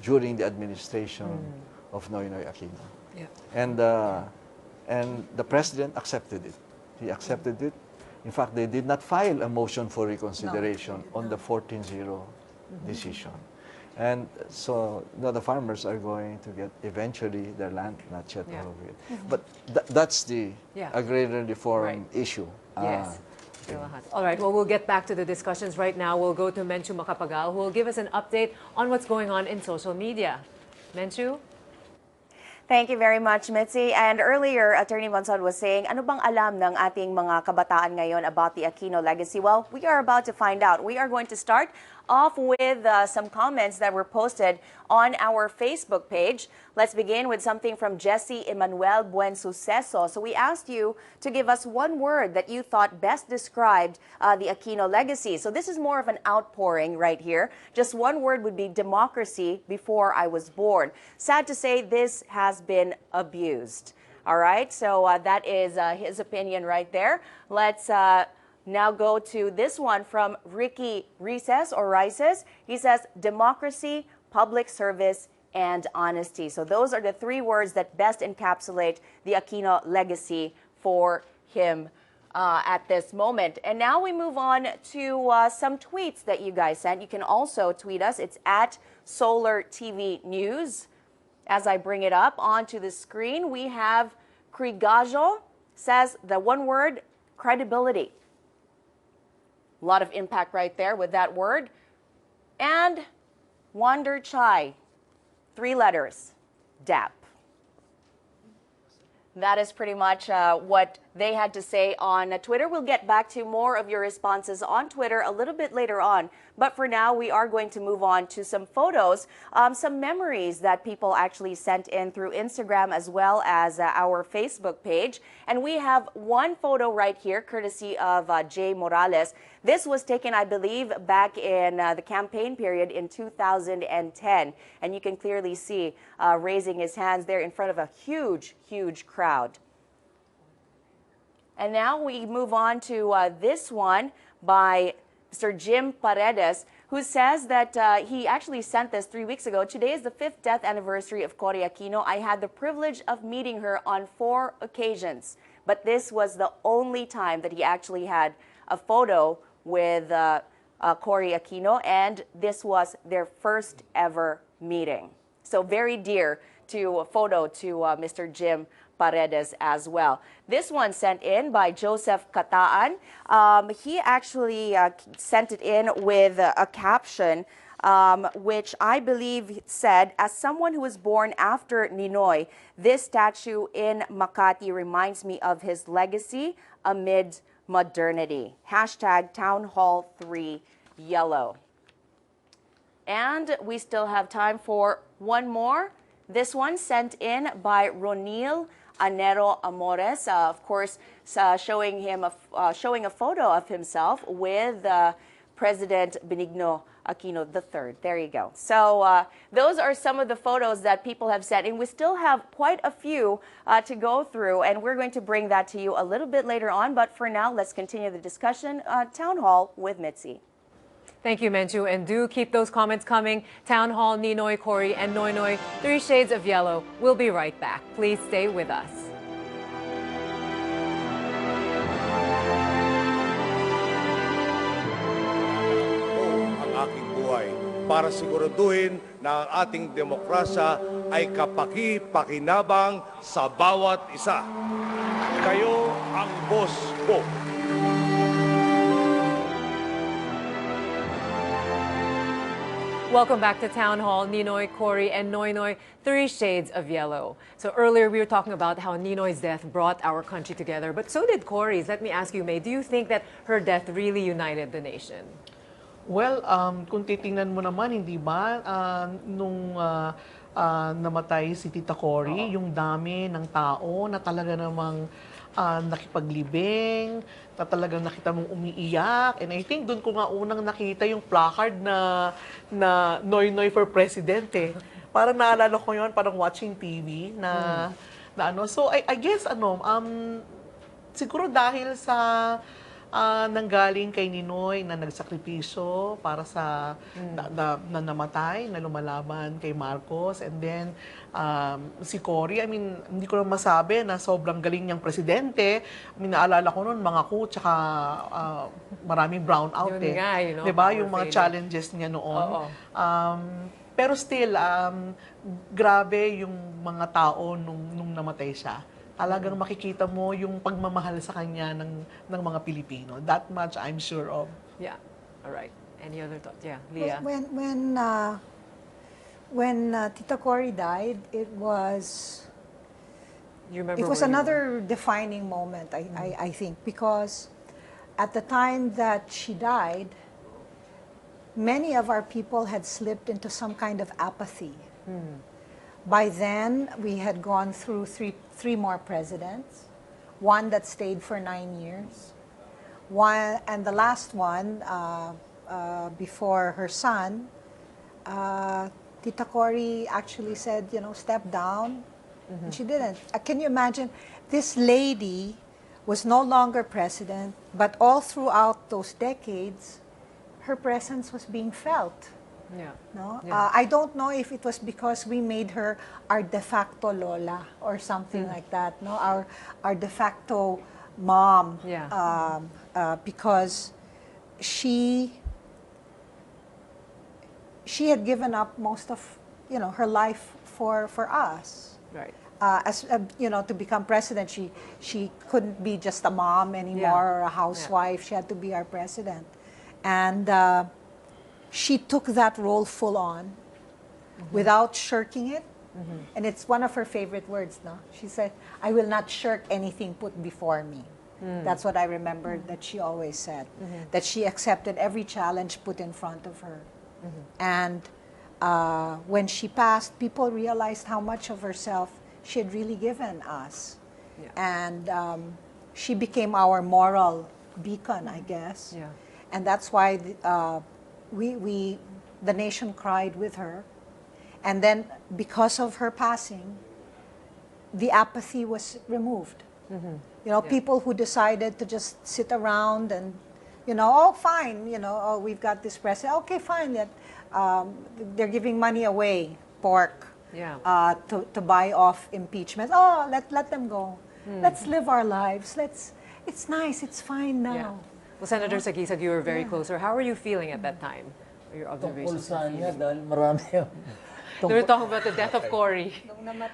during the administration of Noynoy Aquino. And the president accepted it. He accepted it. In fact, they did not file a motion for reconsideration on the 14-0 decision. And so the farmers are going to get eventually their land, not yet all of it. But that's the agrarian reform issue. Yes. All right, well, we'll get back to the discussions right now. We'll go to Menchu Macapagal, who will give us an update on what's going on in social media. Menchu? Thank you very much, Mitzi. And earlier, Attorney Bonson was saying, ano bang alam ng ating mga kabataan ngayon about the Aquino legacy? Well, we are about to find out. We are going to start off with some comments that were posted on our Facebook page. Let's begin with something from Jesse Emmanuel Buensuceso. So we asked you to give us one word that you thought best described the Aquino legacy. So this is more of an outpouring right here. Just one word would be democracy before I was born. Sad to say, this has been abused. All right, so that is his opinion right there. Let's now go to this one from Ricky Rices or Rices. He says, democracy, public service, and honesty. So those are the three words that best encapsulate the Aquino legacy for him at this moment. And now we move on to some tweets that you guys sent. You can also tweet us. It's at Solar TV News. As I bring it up onto the screen, we have Krigajo says the one word, credibility. A lot of impact right there with that word. And Wander Chai, 3 letters, DAP. That is pretty much what they had to say on Twitter. We'll get back to more of your responses on Twitter a little bit later on. But for now, we are going to move on to some photos, some memories that people actually sent in through Instagram as well as our Facebook page. And we have one photo right here, courtesy of Jay Morales. This was taken, I believe, back in the campaign period in 2010. And you can clearly see raising his hands there in front of a huge, huge crowd. And now we move on to this one by Mr. Jim Paredes, who says that he actually sent this 3 weeks ago. Today is the 5th death anniversary of Cory Aquino. I had the privilege of meeting her on 4 occasions. but this was the only time that he actually had a photo with Cory Aquino, and this was their first ever meeting. So very dear to a photo to Mr. Jim Paredes as well. This one sent in by Joseph Kataan. He actually sent it in with a caption which I believe said, "As someone who was born after Ninoy, this statue in Makati reminds me of his legacy amid modernity." Hashtag Town Hall 3 Yellow. And we still have time for one more. This one sent in by Ronil Anero Amores, of course, showing a photo of himself with President Benigno Aquino III. There you go. So those are some of the photos that people have sent in. We still have quite a few to go through, and we're going to bring that to you a little bit later on. But for now, let's continue the discussion. Town Hall with Mitzi. Thank you, Menchu, and do keep those comments coming. Town Hall, Ninoy, Cory, and Noynoy, 3 Shades of Yellow. We'll be right back. Please stay with us. Ang aking buhay para siguraduhin na ang ating demokrasya ay kapaki-pakinabang sa bawat isa. Kayo ang boss ko. Welcome back to Town Hall. Ninoy, Cory, and Noynoy, 3 Shades of Yellow. So earlier we were talking about how Ninoy's death brought our country together, but so did Cory's. Let me ask you, May, do you think that her death really united the nation? Well, kung titingnan mo naman, hindi ba, nung namatay si Tita Cory, yung dami ng tao na talaga namang nakipaglibing, na talagang nakita mong umiiyak. And I think doon ko nga unang nakita yung placard na Noynoy for President eh. Parang naalala ko yun, parang watching TV na ano. So I guess siguro dahil sa nanggaling kay Ninoy na nagsakripisyo para sa na namatay, na lumalaban kay Marcos, and then si Cory, I mean, hindi ko lang masabi na sobrang galing niyang presidente. I mean, naalala ko noon, mga coup, tsaka maraming brownout Yun eh. nga, diba? Yung mga challenges niya noon. Pero still, grabe yung mga tao nung namatay siya. Talagang makikita mo yung pagmamahal sa kanya ng mga Pilipino. That much I'm sure of. Yeah. All right. Any other thoughts? Yeah, Leah. When Tita Cory died, it was you remember another defining moment, I think, because at the time that she died, many of our people had slipped into some kind of apathy. By then, we had gone through three more presidents, one that stayed for 9 years, and the last one, before her son, Tita Cory actually said, step down, and she didn't. Can you imagine? This lady was no longer president, but all throughout those decades, her presence was being felt. Yeah. No? Yeah. I don't know if it was because we made her our de facto lola or something like that. No, our de facto mom. Yeah. Because she had given up most of her life for us. Right. To become president, she couldn't be just a mom anymore or a housewife. She had to be our president, and she took that role full on, without shirking it. And it's one of her favorite words, no? She said, "I will not shirk anything put before me." That's what I remember that she always said, that she accepted every challenge put in front of her. And when she passed, people realized how much of herself she had really given us. Yeah. And she became our moral beacon, I guess. Yeah. And that's why the nation cried with her. And then because of her passing, the apathy was removed. People who decided to just sit around and, oh, fine, we've got this president. Okay, fine, that they're giving money away, pork, Yeah. to buy off impeachment. Oh, let them go. Let's live our lives. It's nice. It's fine now. Yeah. Well, Senator Sagi said you were very close. Or how were you feeling at that time? Or your Tungkol observations? saan niya dahil marami yung... They were talking about the death of Cory.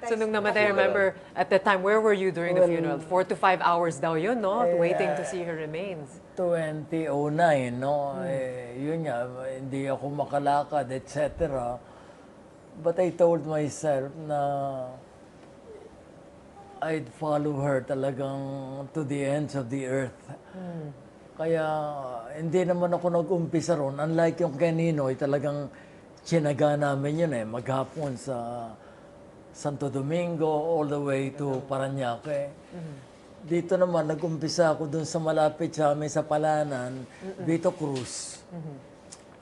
So nung namatay, I remember at that time, where were you during the funeral? 4 to 5 hours daw yun, no? Waiting to see her remains. 2009, no? Yun nga, hindi ako makalakad, etc. But I told myself na I'd follow her talagang to the ends of the earth. Kaya hindi naman ako nag-umpisa ron. Unlike yung kay Ninoy, talagang sinaga namin yun maghapon sa Santo Domingo all the way to Parañaque. Dito naman, nag-umpisa ako dun sa malapit sa amin sa Palanan, Vito Cruz.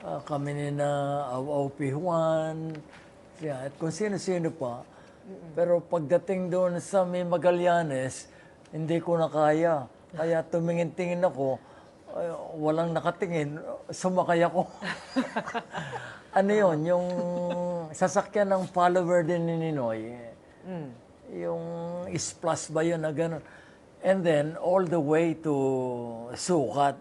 Kami ni na Aw Juan, at kung sino-sino pa. Pero pagdating doon sa may Magallanes, hindi ko na kaya. Kaya tumingin-tingin ako, walang nakatingin, sumakay ako. Ano yun, yung sasakyan ng follower din ni Ninoy. Yung is-plus ba yun na gano'n. And then, all the way to Sukat.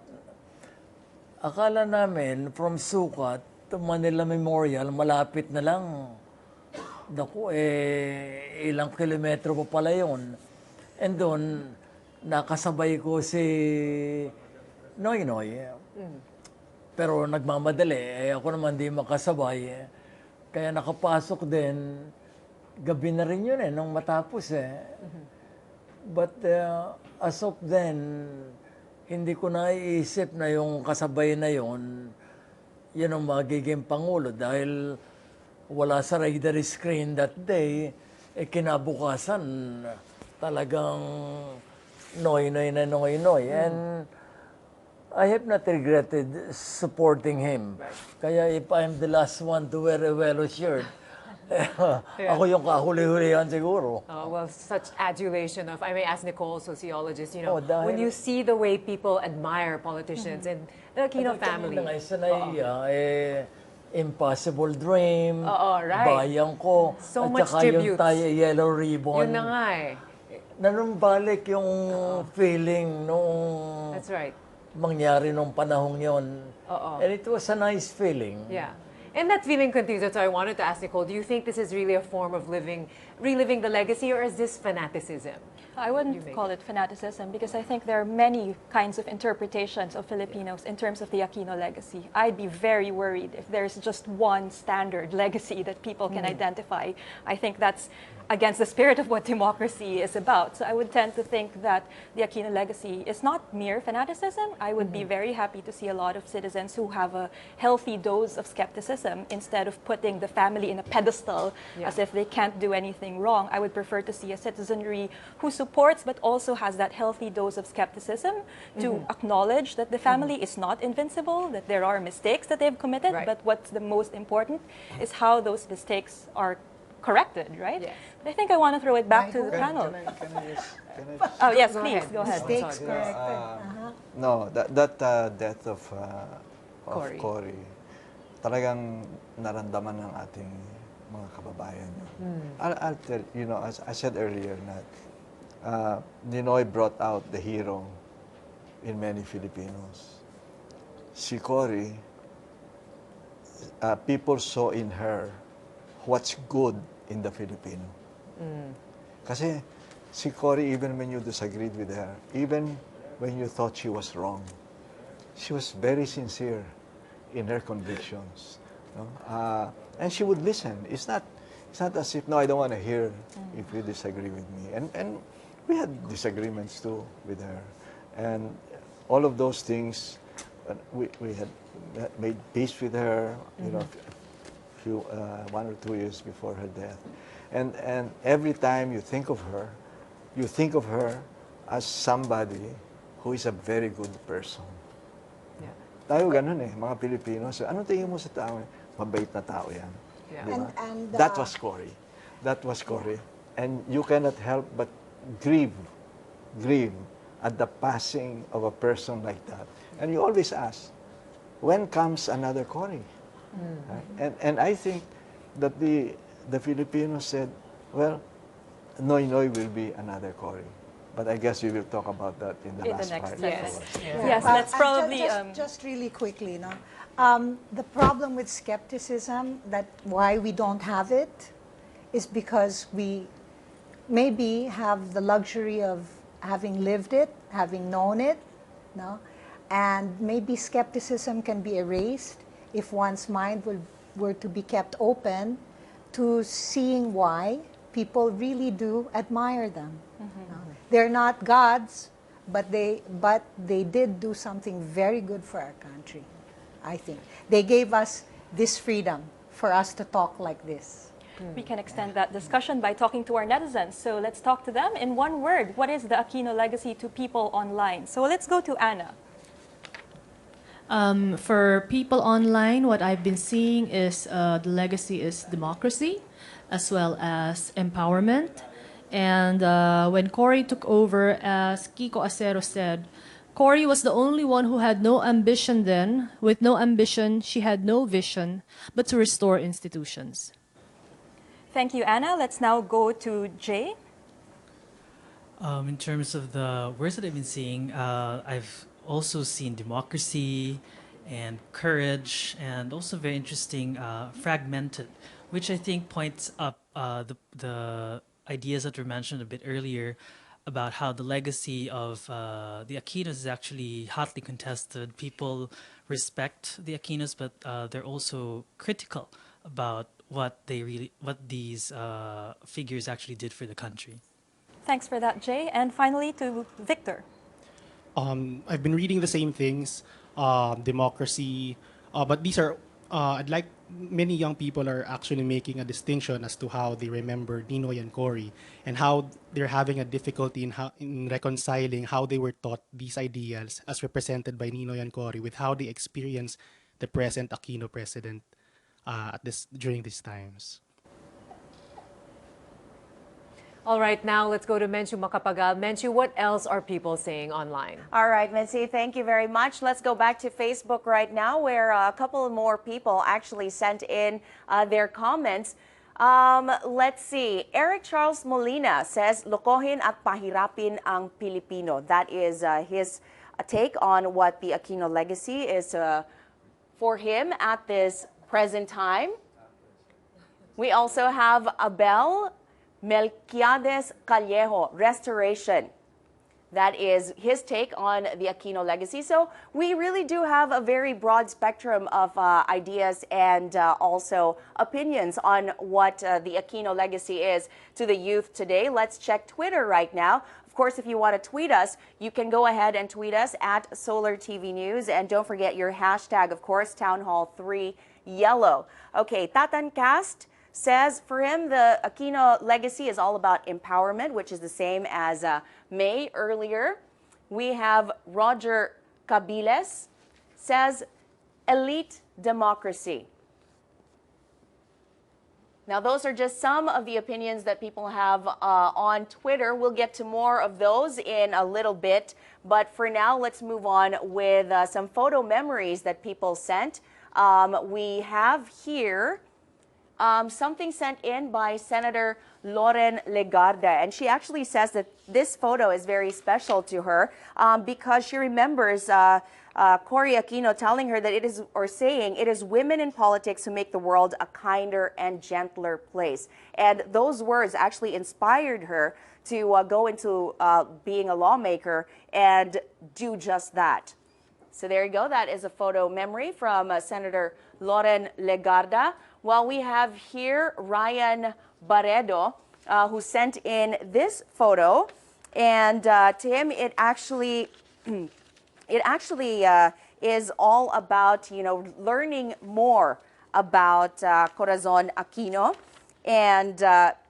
Akala namin, from Sukat to Manila Memorial, malapit na lang. Naku, ilang kilometro pa pala yun. And doon, nakasabay ko si Noynoy. Pero nagmamadali, ako naman di makasabay. Kaya nakapasok din, gabi na rin yun nung matapos But as of then, hindi ko naiisip na yung kasabay na yun ang magiging Pangulo dahil wala sa radar screen that day, kinabukasan talagang Noynoy na Noynoy. And I have not regretted supporting him. Kaya if I'm the last one to wear a yellow shirt, ako yung kahuli-hulihan siguro. Well, such adulation of, I may ask Nicole, sociologist, dahil- when you see the way people admire politicians and the Aquino family. Impossible Dream, right. Bayan Ko, So at much saka yung tributes. Yellow Ribbon. Yun na nga Nanumbalik yung feeling nung That's right. mangyari nung panahong yon. And it was a nice feeling. Yeah. And that feeling continues. That's why I wanted to ask Nicole, do you think this is really a form of reliving the legacy, or is this fanaticism? I wouldn't call it fanaticism because I think there are many kinds of interpretations of Filipinos in terms of the Aquino legacy. I'd be very worried if there's just one standard legacy that people can identify. I think that's against the spirit of what democracy is about. So I would tend to think that the Aquino legacy is not mere fanaticism. I would be very happy to see a lot of citizens who have a healthy dose of skepticism instead of putting the family in a pedestal as if they can't do anything wrong. I would prefer to see a citizenry who supports but also has that healthy dose of skepticism to acknowledge that the family is not invincible, that there are mistakes that they've committed, but what's the most important is how those mistakes are corrected, right? Yes. But I think I want to throw it back to the panel. Can I just Oh, yes, please, go ahead. Mistakes corrected. No, that death of Cory, talagang naramdaman ng ating mga kababayan. I'll tell as I said earlier, that Ninoy brought out the hero in many Filipinos. Si Cory, people saw in her what's good in the Filipino. Kasi si Cory, even when you disagreed with her, even when you thought she was wrong, she was very sincere in her convictions. No? And she would listen. It's not as if, no, I don't want to hear if you disagree with me. And we had disagreements too with her. And all of those things, we had made peace with her, few 1 or 2 years before her death. And every time you think of her as somebody who is a very good person. Yeah. Tayo ganun mga Pilipino. So, anong tingin mo sa tao? Mabait na tao yan. Yeah. Diba? And, That was Cory. That was Cory. And you cannot help but grieve at the passing of a person like that. And you always ask, when comes another Cory? Right? And I think that the Filipinos said, well, Noynoy will be another Cory. But I guess we will talk about that in the In the last next part. segment. Yeah. Yes, let's And probably. just really quickly, no? The problem with skepticism, that why we don't have it, is because we maybe have the luxury of having lived it, having known it, no? And maybe skepticism can be erased if one's mind were to be kept open to seeing why people really do admire them. No? They're not gods, but they did do something very good for our country, I think. They gave us this freedom for us to talk like this. We can extend that discussion by talking to our netizens. So let's talk to them in one word. What is the Aquino legacy to people online? So let's go to Anna. For people online, what I've been seeing is the legacy is democracy as well as empowerment. And when Cory took over, as Kiko Acero said, Cory was the only one who had no ambition then. With no ambition, she had no vision, but to restore institutions. Thank you, Anna. Let's now go to Jay. In terms of the words that I've been seeing, I've also seen democracy and courage, and also very interesting, fragmented, which I think points up the ideas that were mentioned a bit earlier about how the legacy of the Aquinos is actually hotly contested. People respect the Aquinos, but they're also critical about what these figures actually did for the country. Thanks for that, Jay. And finally to Victor. I've been reading the same things, democracy, but these are, many young people are actually making a distinction as to how they remember Ninoy and Cory, and how they're having a difficulty in reconciling how they were taught these ideals as represented by Ninoy and Cory with how they experience the present Aquino president during these times. All right, now let's go to Menchu Macapagal. Menchu, what else are people saying online? All right, Mitzi, thank you very much. Let's go back to Facebook right now, where a couple more people actually sent in their comments. Let's see. Eric Charles Molina says, lokohin at pahirapin ang Pilipino. That is his take on what the Aquino legacy is for him at this present time. We also have Abel Melquiades Callejo, restoration. That is his take on the Aquino legacy. So we really do have a very broad spectrum of ideas and also opinions on what the Aquino legacy is to the youth today. Let's check Twitter right now. Of course, if you want to tweet us, you can go ahead and tweet us at Solar TV News. And don't forget your hashtag, of course, Townhall3 Yellow. Okay, Tatan Cast says for him, the Aquino legacy is all about empowerment, which is the same as May earlier. We have Roger Cabiles says elite democracy. Now, those are just some of the opinions that people have on Twitter. We'll get to more of those in a little bit. But for now, let's move on with some photo memories that people sent. We have here something sent in by Senator Loren Legarda, and she actually says that this photo is very special to her because she remembers Cory Aquino telling her that saying it is women in politics who make the world a kinder and gentler place. And those words actually inspired her to go into being a lawmaker and do just that. So there you go. That is a photo memory from Senator Loren Legarda. Well, we have here Ryan Barredo, who sent in this photo, and to him it actually is all about learning more about Corazon Aquino and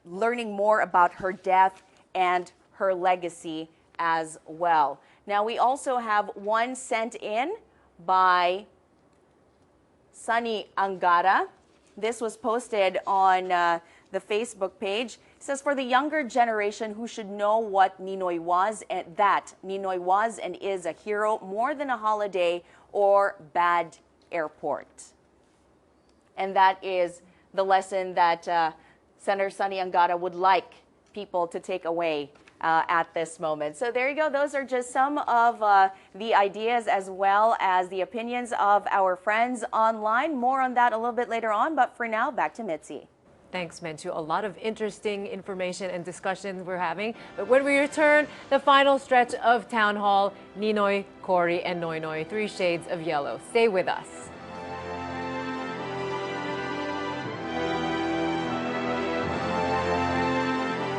learning more about her death and her legacy as well. Now we also have one sent in by Sunny Angara. This was posted on the Facebook page. It says, for the younger generation who should know what Ninoy was, and that Ninoy was and is a hero more than a holiday or bad airport. And that is the lesson that Senator Sunny Angara would like people to take away at this moment. So there you go. Those are just some of the ideas as well as the opinions of our friends online. More on that a little bit later on. But for now, back to Mitzi. Thanks, Menchu. A lot of interesting information and discussions we're having. But when we return, the final stretch of Town Hall, Ninoy, Cory, and Noynoy, 3 Shades of Yellow. Stay with us.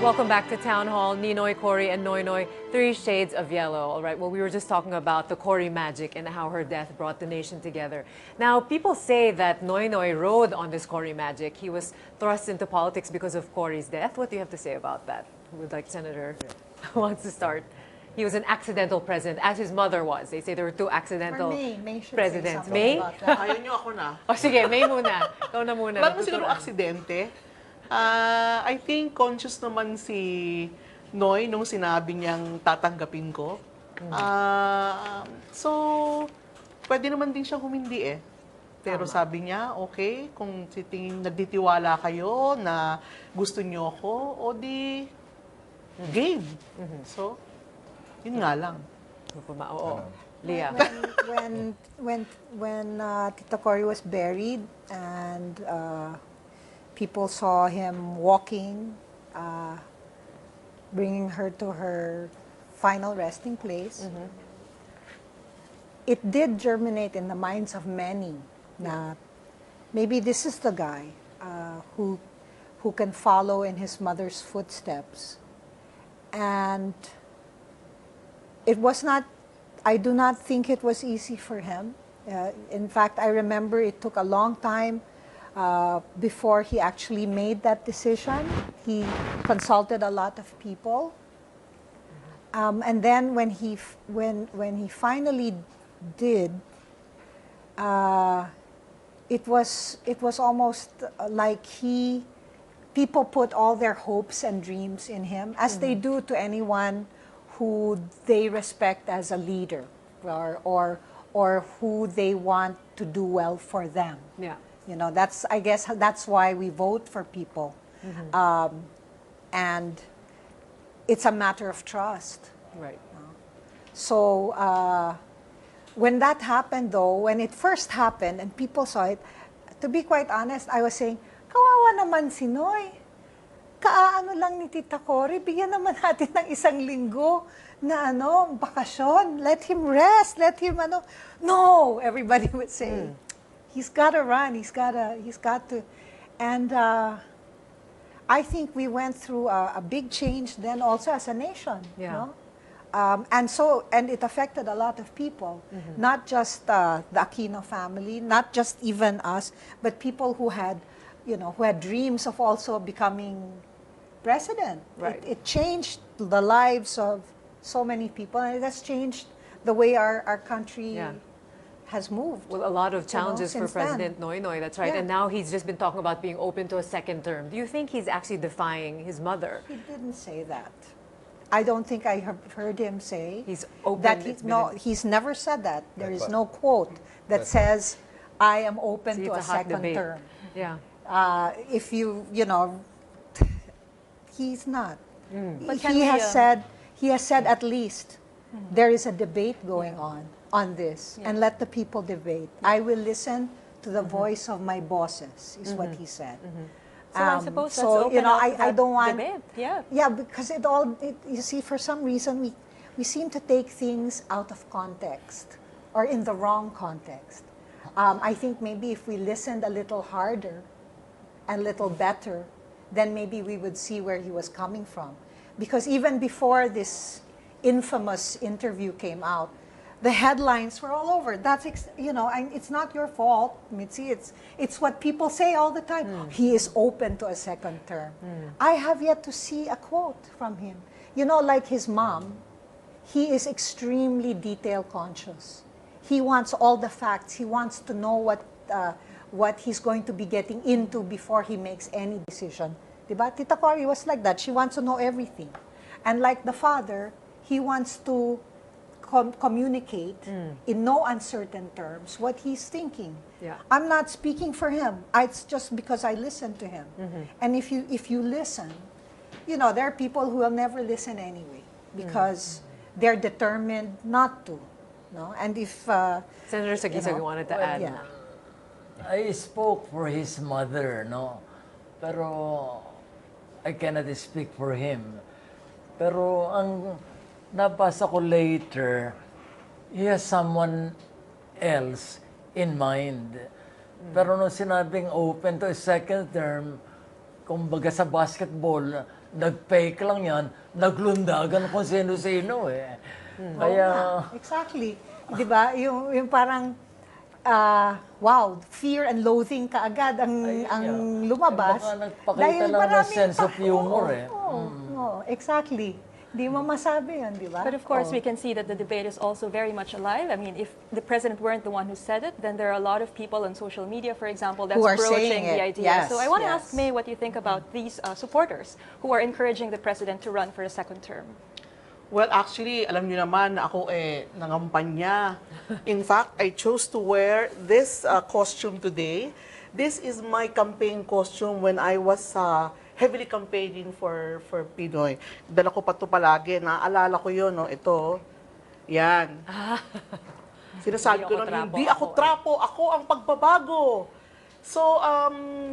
Welcome back to Town Hall, Ninoy, Cory, and Noynoy, 3 Shades of Yellow. All right, well, we were just talking about the Cory magic and how her death brought the nation together. Now, people say that Noynoy rode on this Cory magic. He was thrust into politics because of Cory's death. What do you have to say about that? Who would like Senator wants to start? He was an accidental president, as his mother was. They say there were 2 accidental May should presidents. say May? something about that. Ayaw niyo ako na. O sige, May muna. Ikaw na muna. Wala mo siguro aksidente. I think conscious naman si Noy nung sinabi niyang tatanggapin ko. So, pwede naman din siyang humindi eh. Pero sabi niya, okay, kung nagditiwala kayo na gusto niyo ako, o di game. So, yun nga lang. Oo. Leah. When Tita Cory was buried and people saw him walking, bringing her to her final resting place, it did germinate in the minds of many that maybe this is the guy who can follow in his mother's footsteps. And it was not, I do not think it was easy for him. In fact, I remember it took a long time before he actually made that decision. He consulted a lot of people. And then when he finally did, it was almost like people put all their hopes and dreams in him, as they do to anyone who they respect as a leader, or who they want to do well for them. Yeah. You know, I guess that's why we vote for people. And it's a matter of trust. Right. So when that happened, though, when it first happened and people saw it, to be quite honest, I was saying, kawawa naman si Noy. Kaano lang ni Tita Cory, bigyan naman natin ng 1 linggo na bakasyon. Let him rest, let him No, everybody would say. He's got to run. He's got to. And I think we went through a big change then also as a nation. Yeah. And it affected a lot of people, not just the Aquino family, not just even us, but people who had dreams of also becoming president. Right. It changed the lives of so many people, and it has changed the way our country has moved. Well, a lot of challenges for since then. President Noynoy, that's right. Yeah. And now he's just been talking about being open to a 2nd term. Do you think he's actually defying his mother? He didn't say that. I don't think I have heard him say He's open. that. He's never said that. There is no quote that says, "I am open See, to a it's a hot 2nd debate. term." Yeah. If he's not. But can He we, has said at least there is a debate going on this, and let the people debate. I will listen to the voice of my bosses, is what he said. So I suppose that's so open up I that don't want debate. Yeah. Yeah, because you see, for some reason we seem to take things out of context or in the wrong context. I think maybe if we listened a little harder and a little better, then maybe we would see where he was coming from. Because even before this infamous interview came out, the headlines were all over. It's not your fault, Mitzi. It's what people say all the time. He is open to a 2nd term. I have yet to see a quote from him. Like his mom, he is extremely detail conscious. He wants all the facts. He wants to know what he's going to be getting into before he makes any decision. Diba? Tita Cory was like that. She wants to know everything. And like the father, he wants to communicate in no uncertain terms what he's thinking. Yeah. I'm not speaking for him. It's just because I listen to him. And if you listen, you know, there are people who will never listen anyway because they're determined not to. No? And if... Senator Sagisag wanted to add. Yeah. I spoke for his mother, no? Pero I cannot speak for him. Pero ang nabasa ko later, he has someone else in mind. Pero nung sinabing open to a second term, kumbaga sa basketball, nag-fake lang yan, naglundagan kung sino-sino eh. Kaya... Exactly. Di ba? Yung parang, wow, fear and loathing kaagad ang lumabas. Baka nagpakita lang ng sense of humor eh. Exactly. Di mo masabi yan, di ba? But of course, we can see that the debate is also very much alive. I mean, if the president weren't the one who said it, then there are a lot of people on social media, for example, that's Who are broaching saying the it. idea. Yes, So I want to yes. ask May what you think about these supporters who are encouraging the president to run for a second term. Well, actually, alam niyo naman na ako nangampanya. In fact, I chose to wear this costume today. This is my campaign costume when I was heavily campaigning for Pinoy. Dala ko pa ito palagi. Naaalala ko yun, no? Ito. Yan. Sinasabi ko nun, hindi ako trapo, ako ang pagbabago. So,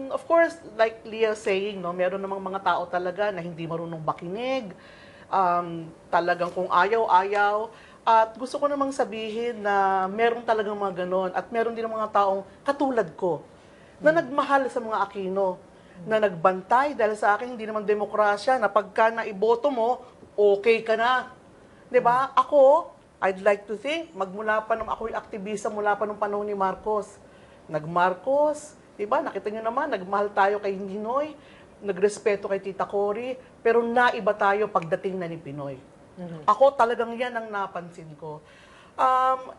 of course, like Leah saying, no, meron namang mga tao talaga na hindi marunong makinig. Talagang kung ayaw-ayaw. At gusto ko namang sabihin na meron talagang mga ganon. At meron din mga taong katulad ko na nagmahal sa mga Aquino, na nagbantay dahil sa akin hindi naman demokrasya na pagka naiboto mo, okay ka na. 'Di ba? Ako, I'd like to think, magmula pa nung ako'y aktivista mula pa nung panahon ni Marcos. Nag-Marcos, 'di ba? Nakita niyo naman, nagmahal tayo kay Ninoy, nagrespeto kay Tita Cory, pero naiba tayo pagdating na ni Pinoy. Ako talagang yan ang napansin ko.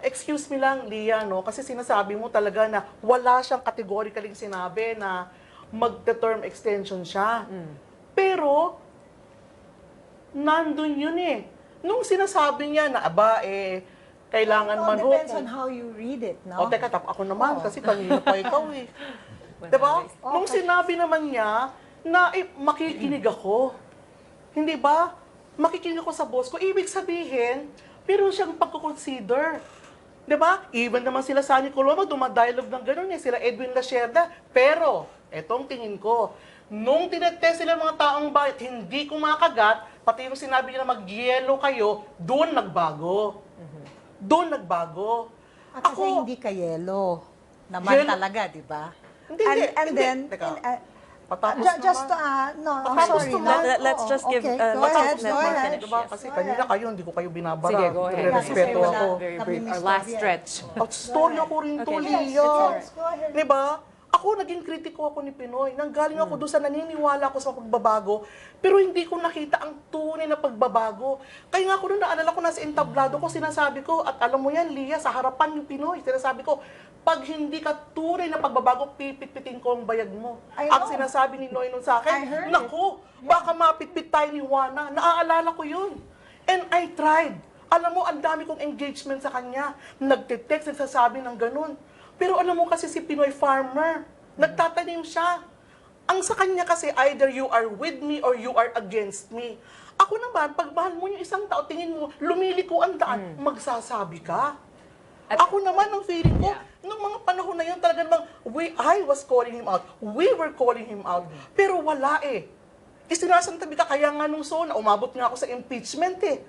Excuse me lang, Leah, no? Kasi sinasabi mo talaga na wala siyang categorically sinabi na magte-term extension siya. Pero, nandun yun eh. Nung sinasabi niya na, kailangan man ho. Depends on how you read it, no? Teka, ako naman, kasi kanina pa ikaw eh. Diba? Nung sinabi naman niya na makikinig ako. Hindi ba? Makikinig ako sa boss ko. Ibig sabihin, pero siyang pagkukonsider. Diba? Even naman sila Sunny Coloma, dumadialog ng gano'n eh. Sila Edwin Lacerda. Pero, etong tingin ko, nung tinetest sila mga taong bayat, hindi kumakagat, pati yung sinabi nila mag-yellow kayo, doon nagbago. Doon nagbago. At kasi hindi ka yellow. Naman Yellow. talaga, di ba? Hindi, And hindi. then, Teka. Patapos Just no, I'm Patapos sorry. naman. Let's just give Okay, go let's ahead, let go Mark ahead. finish. Diba? Yes. Kasi kanina kayo, hindi ko kayo binabara. Sige, go ahead. Respeto Kasi ako. Very brief. Our last stretch. At storya ko rin to, Okay. Leah. Go ahead. Diba? Ako, naging kritiko ako ni Pinoy. Nanggaling ako doon sa naniniwala ko sa pagbabago, pero hindi ko nakita ang tunay na pagbabago. Kaya nga ako noon, naalala ko na sa entablado ko, sinasabi ko, at alam mo yan, Leah, sa harapan ni Pinoy, sinasabi ko, pag hindi ka tunay na pagbabago, pipit-pitin ko ang bayag mo. I Ang know. sinasabi ni Noy nun sa I akin, heard naku, baka mapitpit tayo ni Juana. Naaalala ko yun. And I tried. Alam mo, ang dami kong engagement sa kanya. Nagte-text, nagsasabi ng ganun. Pero alam mo kasi si Pinoy farmer, nagtatanim siya. Ang sa kanya kasi, either you are with me or you are against me. Ako naman, pag mahal mo yung isang tao, tingin mo, lumiliko ang daan, magsasabi ka. Ako naman, ang feeling ko, nung mga panahon na yun, talaga namang, I was calling him out. We were calling him out. Pero wala eh. Isinasantabi ka, kaya nga nung SONA, umabot nga ako sa impeachment eh.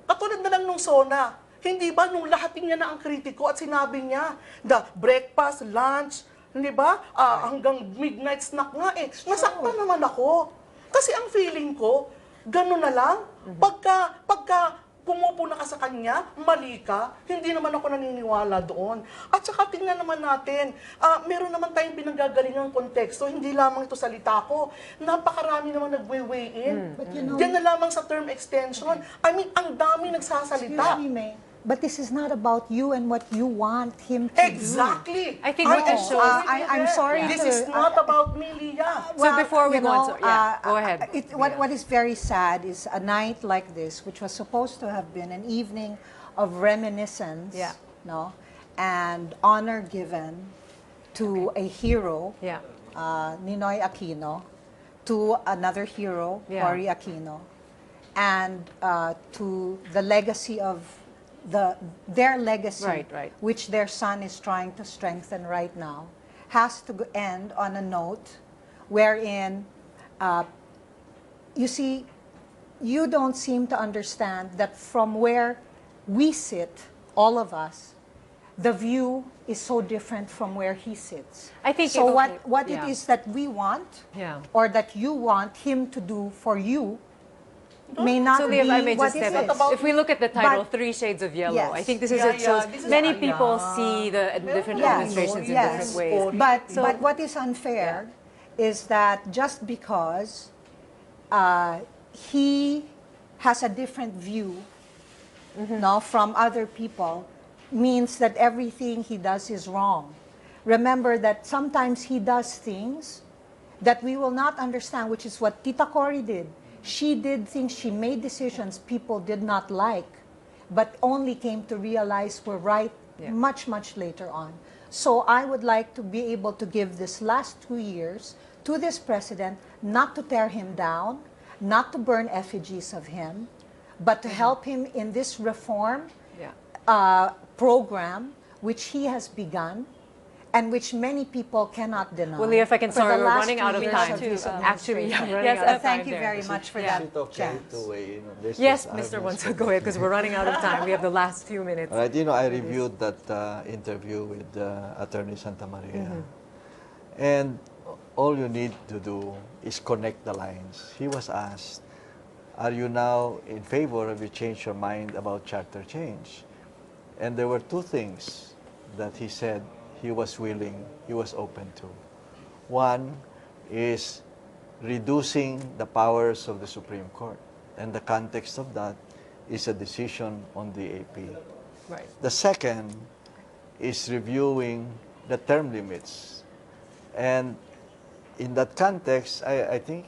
Katulad na lang nung SONA, hindi ba nung lahating niya na ang kritiko at sinabi niya, the breakfast, lunch, hindi ba, hanggang midnight snack nga eh. Nasaktan naman ako. Kasi ang feeling ko, gano'n na lang. Pagka pumupuna ka sa kanya, mali ka, hindi naman ako naniniwala doon. At saka tingnan naman natin, meron naman tayong pinanggagalingang konteksto, hindi lamang ito salita ko. Napakarami naman nag-weigh in. Diyan na lamang sa term extension. I mean, ang dami nagsasalita. Excuse me, May. But this is not about you and what you want him to Exactly. I think we can show. I'm sorry This to- is not about me, Leah. So before we you go on, know, go ahead. What is very sad is a night like this, which was supposed to have been an evening of reminiscence, no, and honor given to a hero, Yeah. Ninoy Aquino, to another hero, Yeah. Cory Aquino, and to the legacy of their legacy, Right. which their son is trying to strengthen right now, has to end on a note wherein, you see, you don't seem to understand that from where we sit, all of us, the view is so different from where he sits. I think so. it- What yeah. it is that we want, Yeah. or that you want him to do for you, may not So, be Lee, if I may what just it step is. up. If we look at the title, But- 3 Shades of Yellow, Yes. I think this is Yeah, it. So this is many a- people yeah. see the different Yes, administrations in yes. different ways. But what is unfair is that just because he has a different view no, from other people means that everything he does is wrong. Remember that sometimes he does things that we will not understand, which is what Tita Cory did. She did things, she made decisions people did not like, but only came to realize were right much, much later on. So I would like to be able to give this last 2 years to this president, not to tear him down, not to burn effigies of him, but to help him in this reform program, which he has begun, and which many people cannot deny. Well, Lee, if I can, For the sorry, we're last running 2 out of years time. his Actually, yeah, administration. running Yes, out of time thank you there. very much for Is that it okay chance. to weigh in on this? Yes, I have Mr. not Bonso, spoken. go ahead, because we're running out of time. We have the last few minutes. All right, I reviewed that interview with Attorney Santa Maria. And all you need to do is connect the lines. He was asked, are you now in favor, have you changed your mind about charter change? And there were 2 things that he said he was willing, he was open to. One is reducing the powers of the Supreme Court. And the context of that is a decision on the AP. Right. The second is reviewing the term limits. And in that context, I think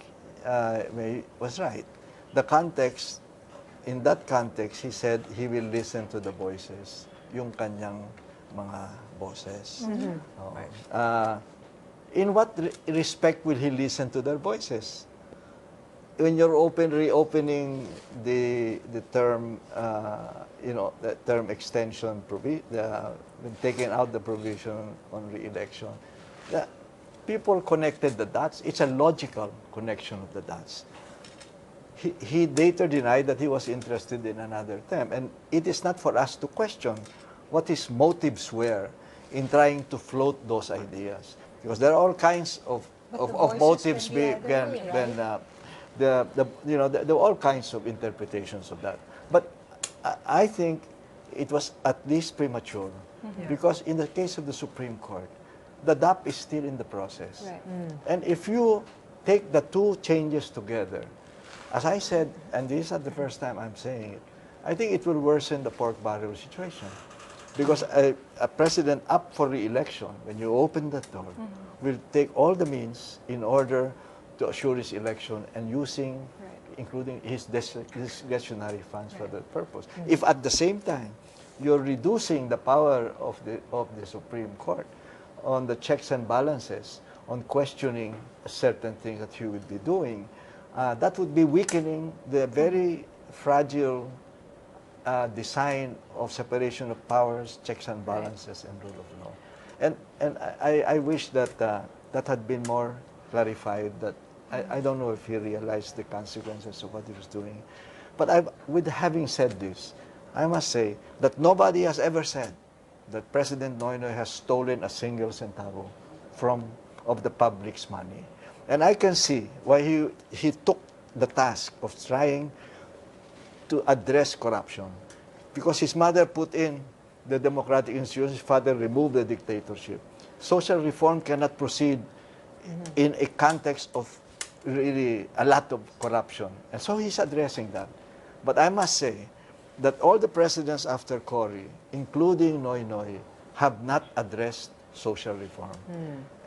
May was right. The context, in that context, he said he will listen to the voices, yung kanyang mga boses. In what respect will he listen to their voices? When you're reopening the term, the term extension, when taking out the provision on re-election, people connected the dots. It's a logical connection of the dots. He later denied that he was interested in another term, and it is not for us to question what his motives were in trying to float those ideas, because there are all kinds of motives there are all kinds of interpretations of that. But I think it was at least premature, because in the case of the Supreme Court, the DAP is still in the process. Right. And if you take the 2 changes together, as I said, and this is not the first time I'm saying it, I think it will worsen the pork barrel situation. Because a president up for re-election, when you open that door, will take all the means in order to assure his election, and using, including his discretionary funds for that purpose. If at the same time, you're reducing the power of the Supreme Court on the checks and balances, on questioning certain things that he would be doing, that would be weakening the very fragile design of separation of powers, checks and balances, and rule of law. And I wish that that had been more clarified, that I don't know if he realized the consequences of what he was doing. But with having said this, I must say that nobody has ever said that President Noynoy has stolen a single centavo of the public's money. And I can see why he took the task of trying to address corruption. Because his mother put in the democratic institutions, his father removed the dictatorship. Social reform cannot proceed in a context of really a lot of corruption. And so he's addressing that. But I must say that all the presidents after Cory, including Noynoy, have not addressed social reform.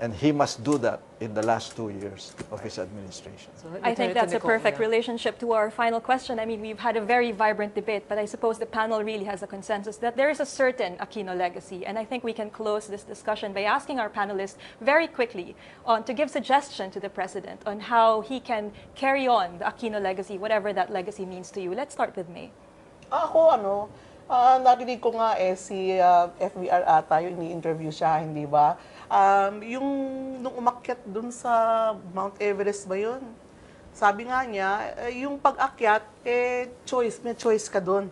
And he must do that in the last 2 years of his administration. So let me I turn think it to that's a Nicole, perfect yeah. relationship to our final question. I mean, we've had a very vibrant debate, but I suppose the panel really has a consensus that there is a certain Aquino legacy. And I think we can close this discussion by asking our panelists very quickly to give suggestion to the president on how he can carry on the Aquino legacy, whatever that legacy means to you. Let's start with May. Ako, narinig ko nga si FBR ata, yung ini-interview siya, hindi ba? Yung nung umakyat dun sa Mount Everest ba yun? Sabi nga niya, yung pag-akyat, may choice ka dun.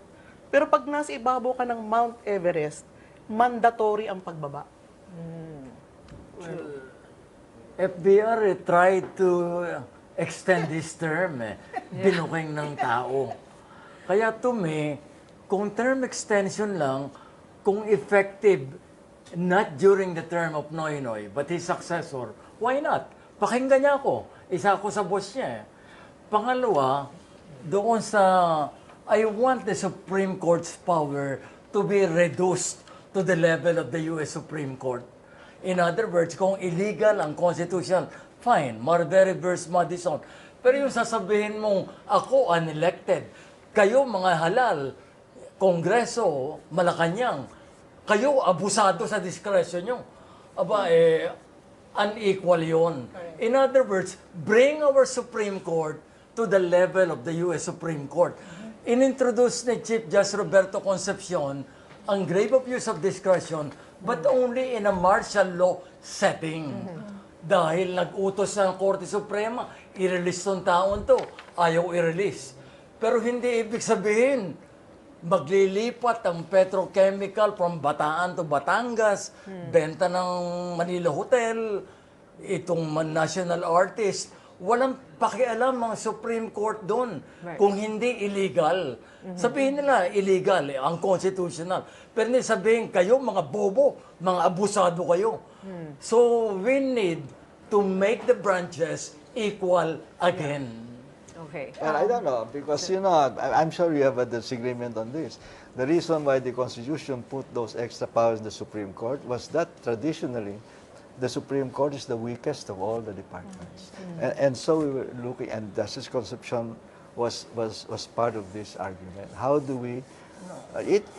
Pero pag nasa ibabaw ka ng Mount Everest, mandatory ang pagbaba. FBR tried to extend his term. Binuking ng tao. Kaya to me, kung term extension lang, kung effective not during the term of Noynoy, but his successor, why not? Pakinggan niya ako. Isa ako sa boss niya. Pangalawa, doon sa, I want the Supreme Court's power to be reduced to the level of the U.S. Supreme Court. In other words, kung illegal ang constitutional, fine, Marbury versus Madison. Pero yung sasabihin mong, ako unelected, kayo mga halal, Kongreso, Malacanang, kayo abusado sa diskresyon nyo. Aba, unequal yun. In other words, bring our Supreme Court to the level of the U.S. Supreme Court. Inintroduce ni Chief Justice Roberto Concepcion ang grave abuse of discretion, but only in a martial law setting. Dahil nag-utos ng Korte Suprema, i-release tong taon to, ayaw i-release. Pero hindi ibig sabihin, maglilipat ang petrochemical from Bataan to Batangas, benta ng Manila Hotel, itong national artist, walang pakialam ang Supreme Court doon kung hindi illegal. Sabihin nila, illegal, unconstitutional. Pero hindi sabihin, kayo mga bobo, mga abusado kayo. So we need to make the branches equal again. Okay. And I don't know, because, I'm sure you have a disagreement on this. The reason why the Constitution put those extra powers in the Supreme Court was that traditionally, the Supreme Court is the weakest of all the departments. And so we were looking, and Justice Concepcion was part of this argument. How do we...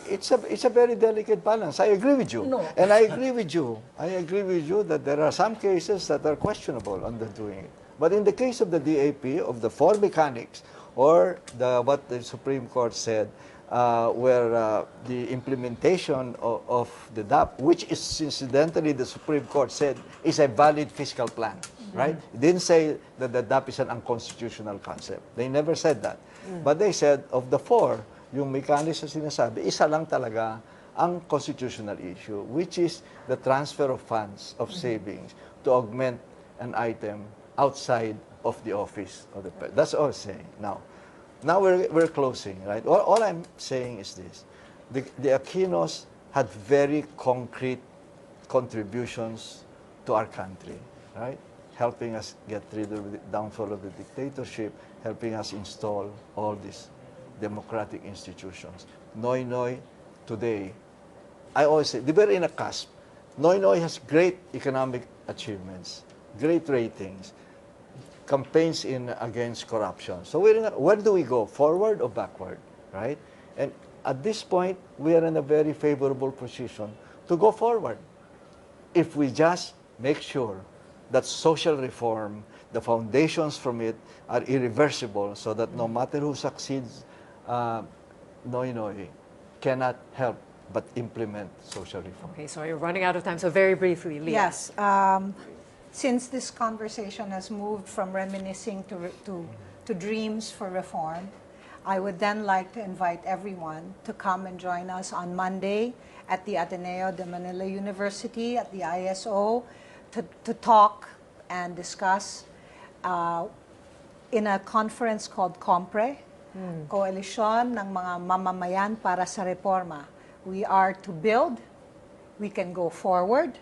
it's a very delicate balance. I agree with you. No. And I agree with you. I agree with you that there are some cases that are questionable on the doing it. But in the case of the DAP, of the four mechanics, or what the Supreme Court said, where the implementation of the DAP, which is incidentally the Supreme Court said is a valid fiscal plan, right? It didn't say that the DAP is an unconstitutional concept. They never said that. But they said of the four, yung mechanism sinasabi, isa lang talaga ang constitutional issue, which is the transfer of funds, of savings, to augment an item outside of the office of the president. That's all I'm saying. Now we're closing, right? All I'm saying is this. The Aquinos had very concrete contributions to our country, right? Helping us get rid of the downfall of the dictatorship, helping us install all these democratic institutions. Noynoy today, I always say, we're in a cusp. Noynoy has great economic achievements, great ratings, campaigns against corruption. So where do we go, forward or backward, right? And at this point, we are in a very favorable position to go forward if we just make sure that social reform, the foundations from it are irreversible, so that no matter who succeeds, Noynoy cannot help but implement social reform. Okay, so you're running out of time, so very briefly, Leah. Yes. Since this conversation has moved from reminiscing to dreams for reform, I would then like to invite everyone to come and join us on Monday at the Ateneo de Manila University at the ISO to talk and discuss in a conference called COMPRE, Koalisyon ng mga mamamayan para sa reforma. We are to build, we can go forward,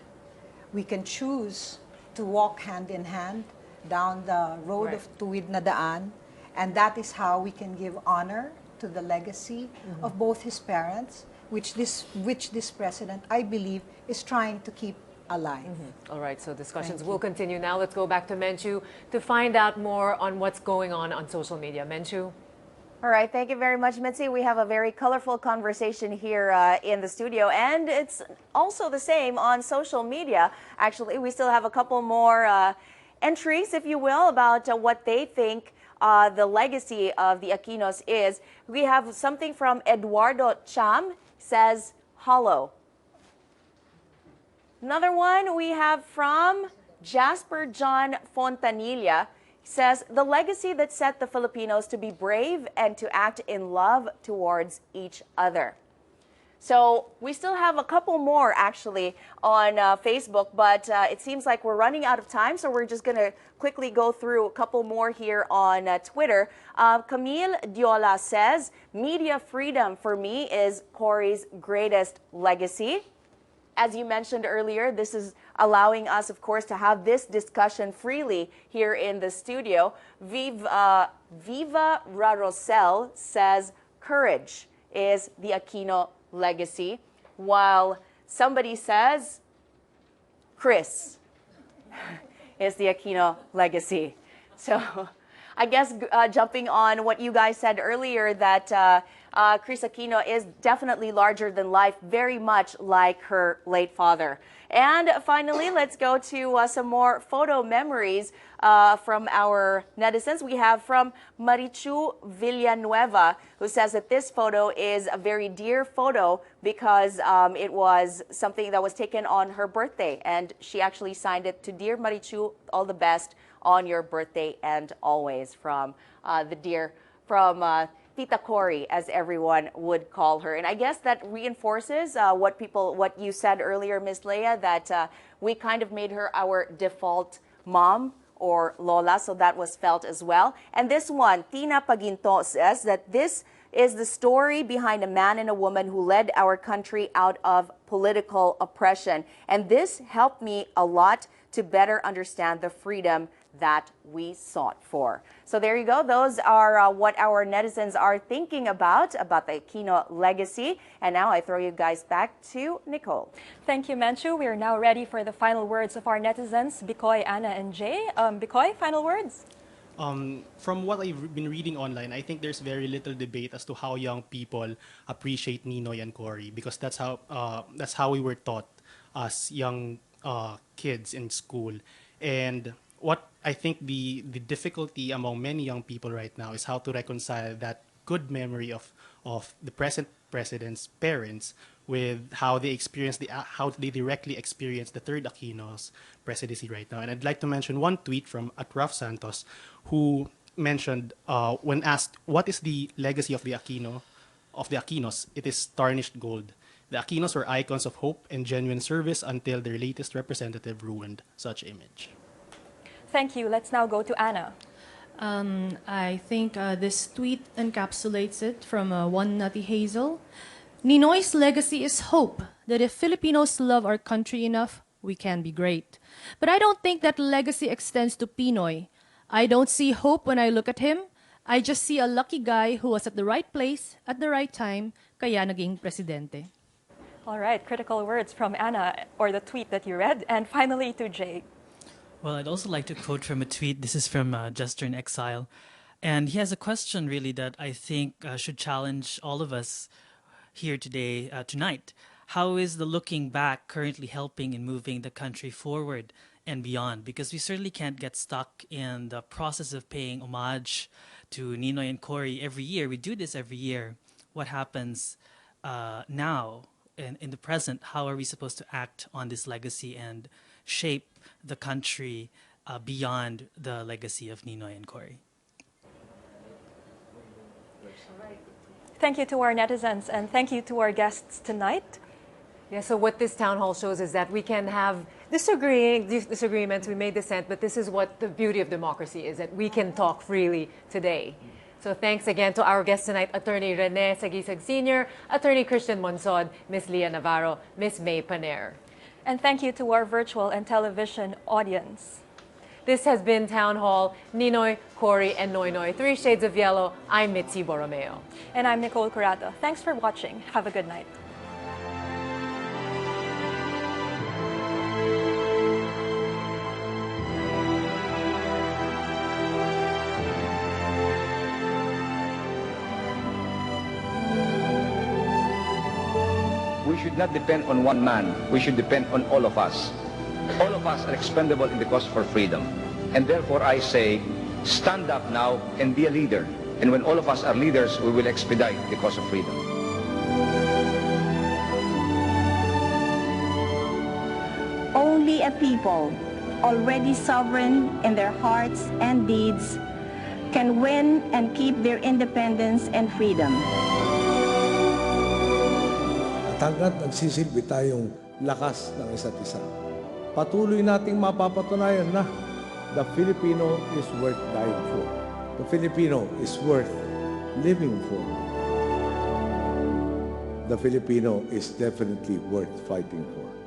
we can choose to walk hand in hand down the road of tuwid na daan, and that is how we can give honor to the legacy of both his parents, which this president, I believe, is trying to keep alive. All right, so discussions will continue. Now let's go back to Menchu to find out more on what's going on social media. Menchu? All right, thank you very much, Mitzi. We have a very colorful conversation here in the studio, and it's also the same on social media. Actually, we still have a couple more entries, if you will, about what they think the legacy of the Aquinos is. We have something from Eduardo Cham, says, hollow. Another one we have from Jasper John Fontanilla, says, the legacy that set the Filipinos to be brave and to act in love towards each other. So we still have a couple more actually on Facebook, but it seems like we're running out of time, so we're just going to quickly go through a couple more here on Twitter. Camille Diola says, media freedom for me is Cory's greatest legacy. As you mentioned earlier, this is allowing us, of course, to have this discussion freely here in the studio. Viva Rarosel says, courage is the Aquino legacy, while somebody says, Chris is the Aquino legacy. So I guess jumping on what you guys said earlier, that Chris Aquino is definitely larger than life, very much like her late father. And finally, let's go to some more photo memories from our netizens. We have from Marichu Villanueva, who says that this photo is a very dear photo because it was something that was taken on her birthday, and she actually signed it to Dear Marichu, all the best on your birthday and always, from Tita Cory, as everyone would call her. And I guess that reinforces what you said earlier, Miss Leah, that we kind of made her our default mom or lola, so that was felt as well. And this one, Tina Paginto, says that this is the story behind a man and a woman who led our country out of political oppression. And this helped me a lot to better understand the freedom that we sought for. So there you go. Those are what our netizens are thinking about the Aquino legacy. And now I throw you guys back to Nicole. Thank you, Menchu. We are now ready for the final words of our netizens, Bicoy, Anna, and Jay. Bicoy, final words? From what I've been reading online, I think there's very little debate as to how young people appreciate Ninoy and Cory, because that's how we were taught as young kids in school. And what I think the difficulty among many young people right now is how to reconcile that good memory of the present president's parents with how they directly experience the third Aquino's presidency right now. And I'd like to mention one tweet from Atraf Santos, who mentioned when asked what is the legacy of the Aquinos, it is tarnished gold. The Aquinos were icons of hope and genuine service until their latest representative ruined such image. Thank you. Let's now go to Anna. I think this tweet encapsulates it from One Nutty Hazel. Ninoy's legacy is hope that if Filipinos love our country enough, we can be great. But I don't think that legacy extends to Pinoy. I don't see hope when I look at him. I just see a lucky guy who was at the right place at the right time, kaya naging presidente. All right, critical words from Anna, or the tweet that you read. And finally to Jay. Well, I'd also like to quote from a tweet. This is from Jester in Exile. And he has a question, really, that I think should challenge all of us here today, tonight. How is the looking back currently helping in moving the country forward and beyond? Because we certainly can't get stuck in the process of paying homage to Ninoy and Cory every year. We do this every year. What happens now in the present? How are we supposed to act on this legacy and shape the country beyond the legacy of Ninoy and Cory? Thank you to our netizens, and thank you to our guests tonight. Yeah, so what this town hall shows is that we can have disagreements, we may dissent, but this is what the beauty of democracy is, that we can talk freely today. So thanks again to our guests tonight, Attorney Rene Sagisag Sr., Attorney Christian Monsod, Ms. Leah Navarro, Ms. May Paner. And thank you to our virtual and television audience. This has been Town Hall, Ninoy, Cory, and Noynoy, 3 Shades of Yellow. I'm Mitzi Borromeo. And I'm Nicole Curado. Thanks for watching. Have a good night. we should not depend on one man. We should depend on all of us. All of us are expendable in the cause for freedom. And therefore I say, stand up now and be a leader. And when all of us are leaders, we will expedite the cause of freedom. Only a people already sovereign in their hearts and deeds can win and keep their independence and freedom. At hanggat nagsisilbi tayong lakas ng isa't isa, patuloy nating mapapatunayan na the Filipino is worth dying for. The Filipino is worth living for. The Filipino is definitely worth fighting for.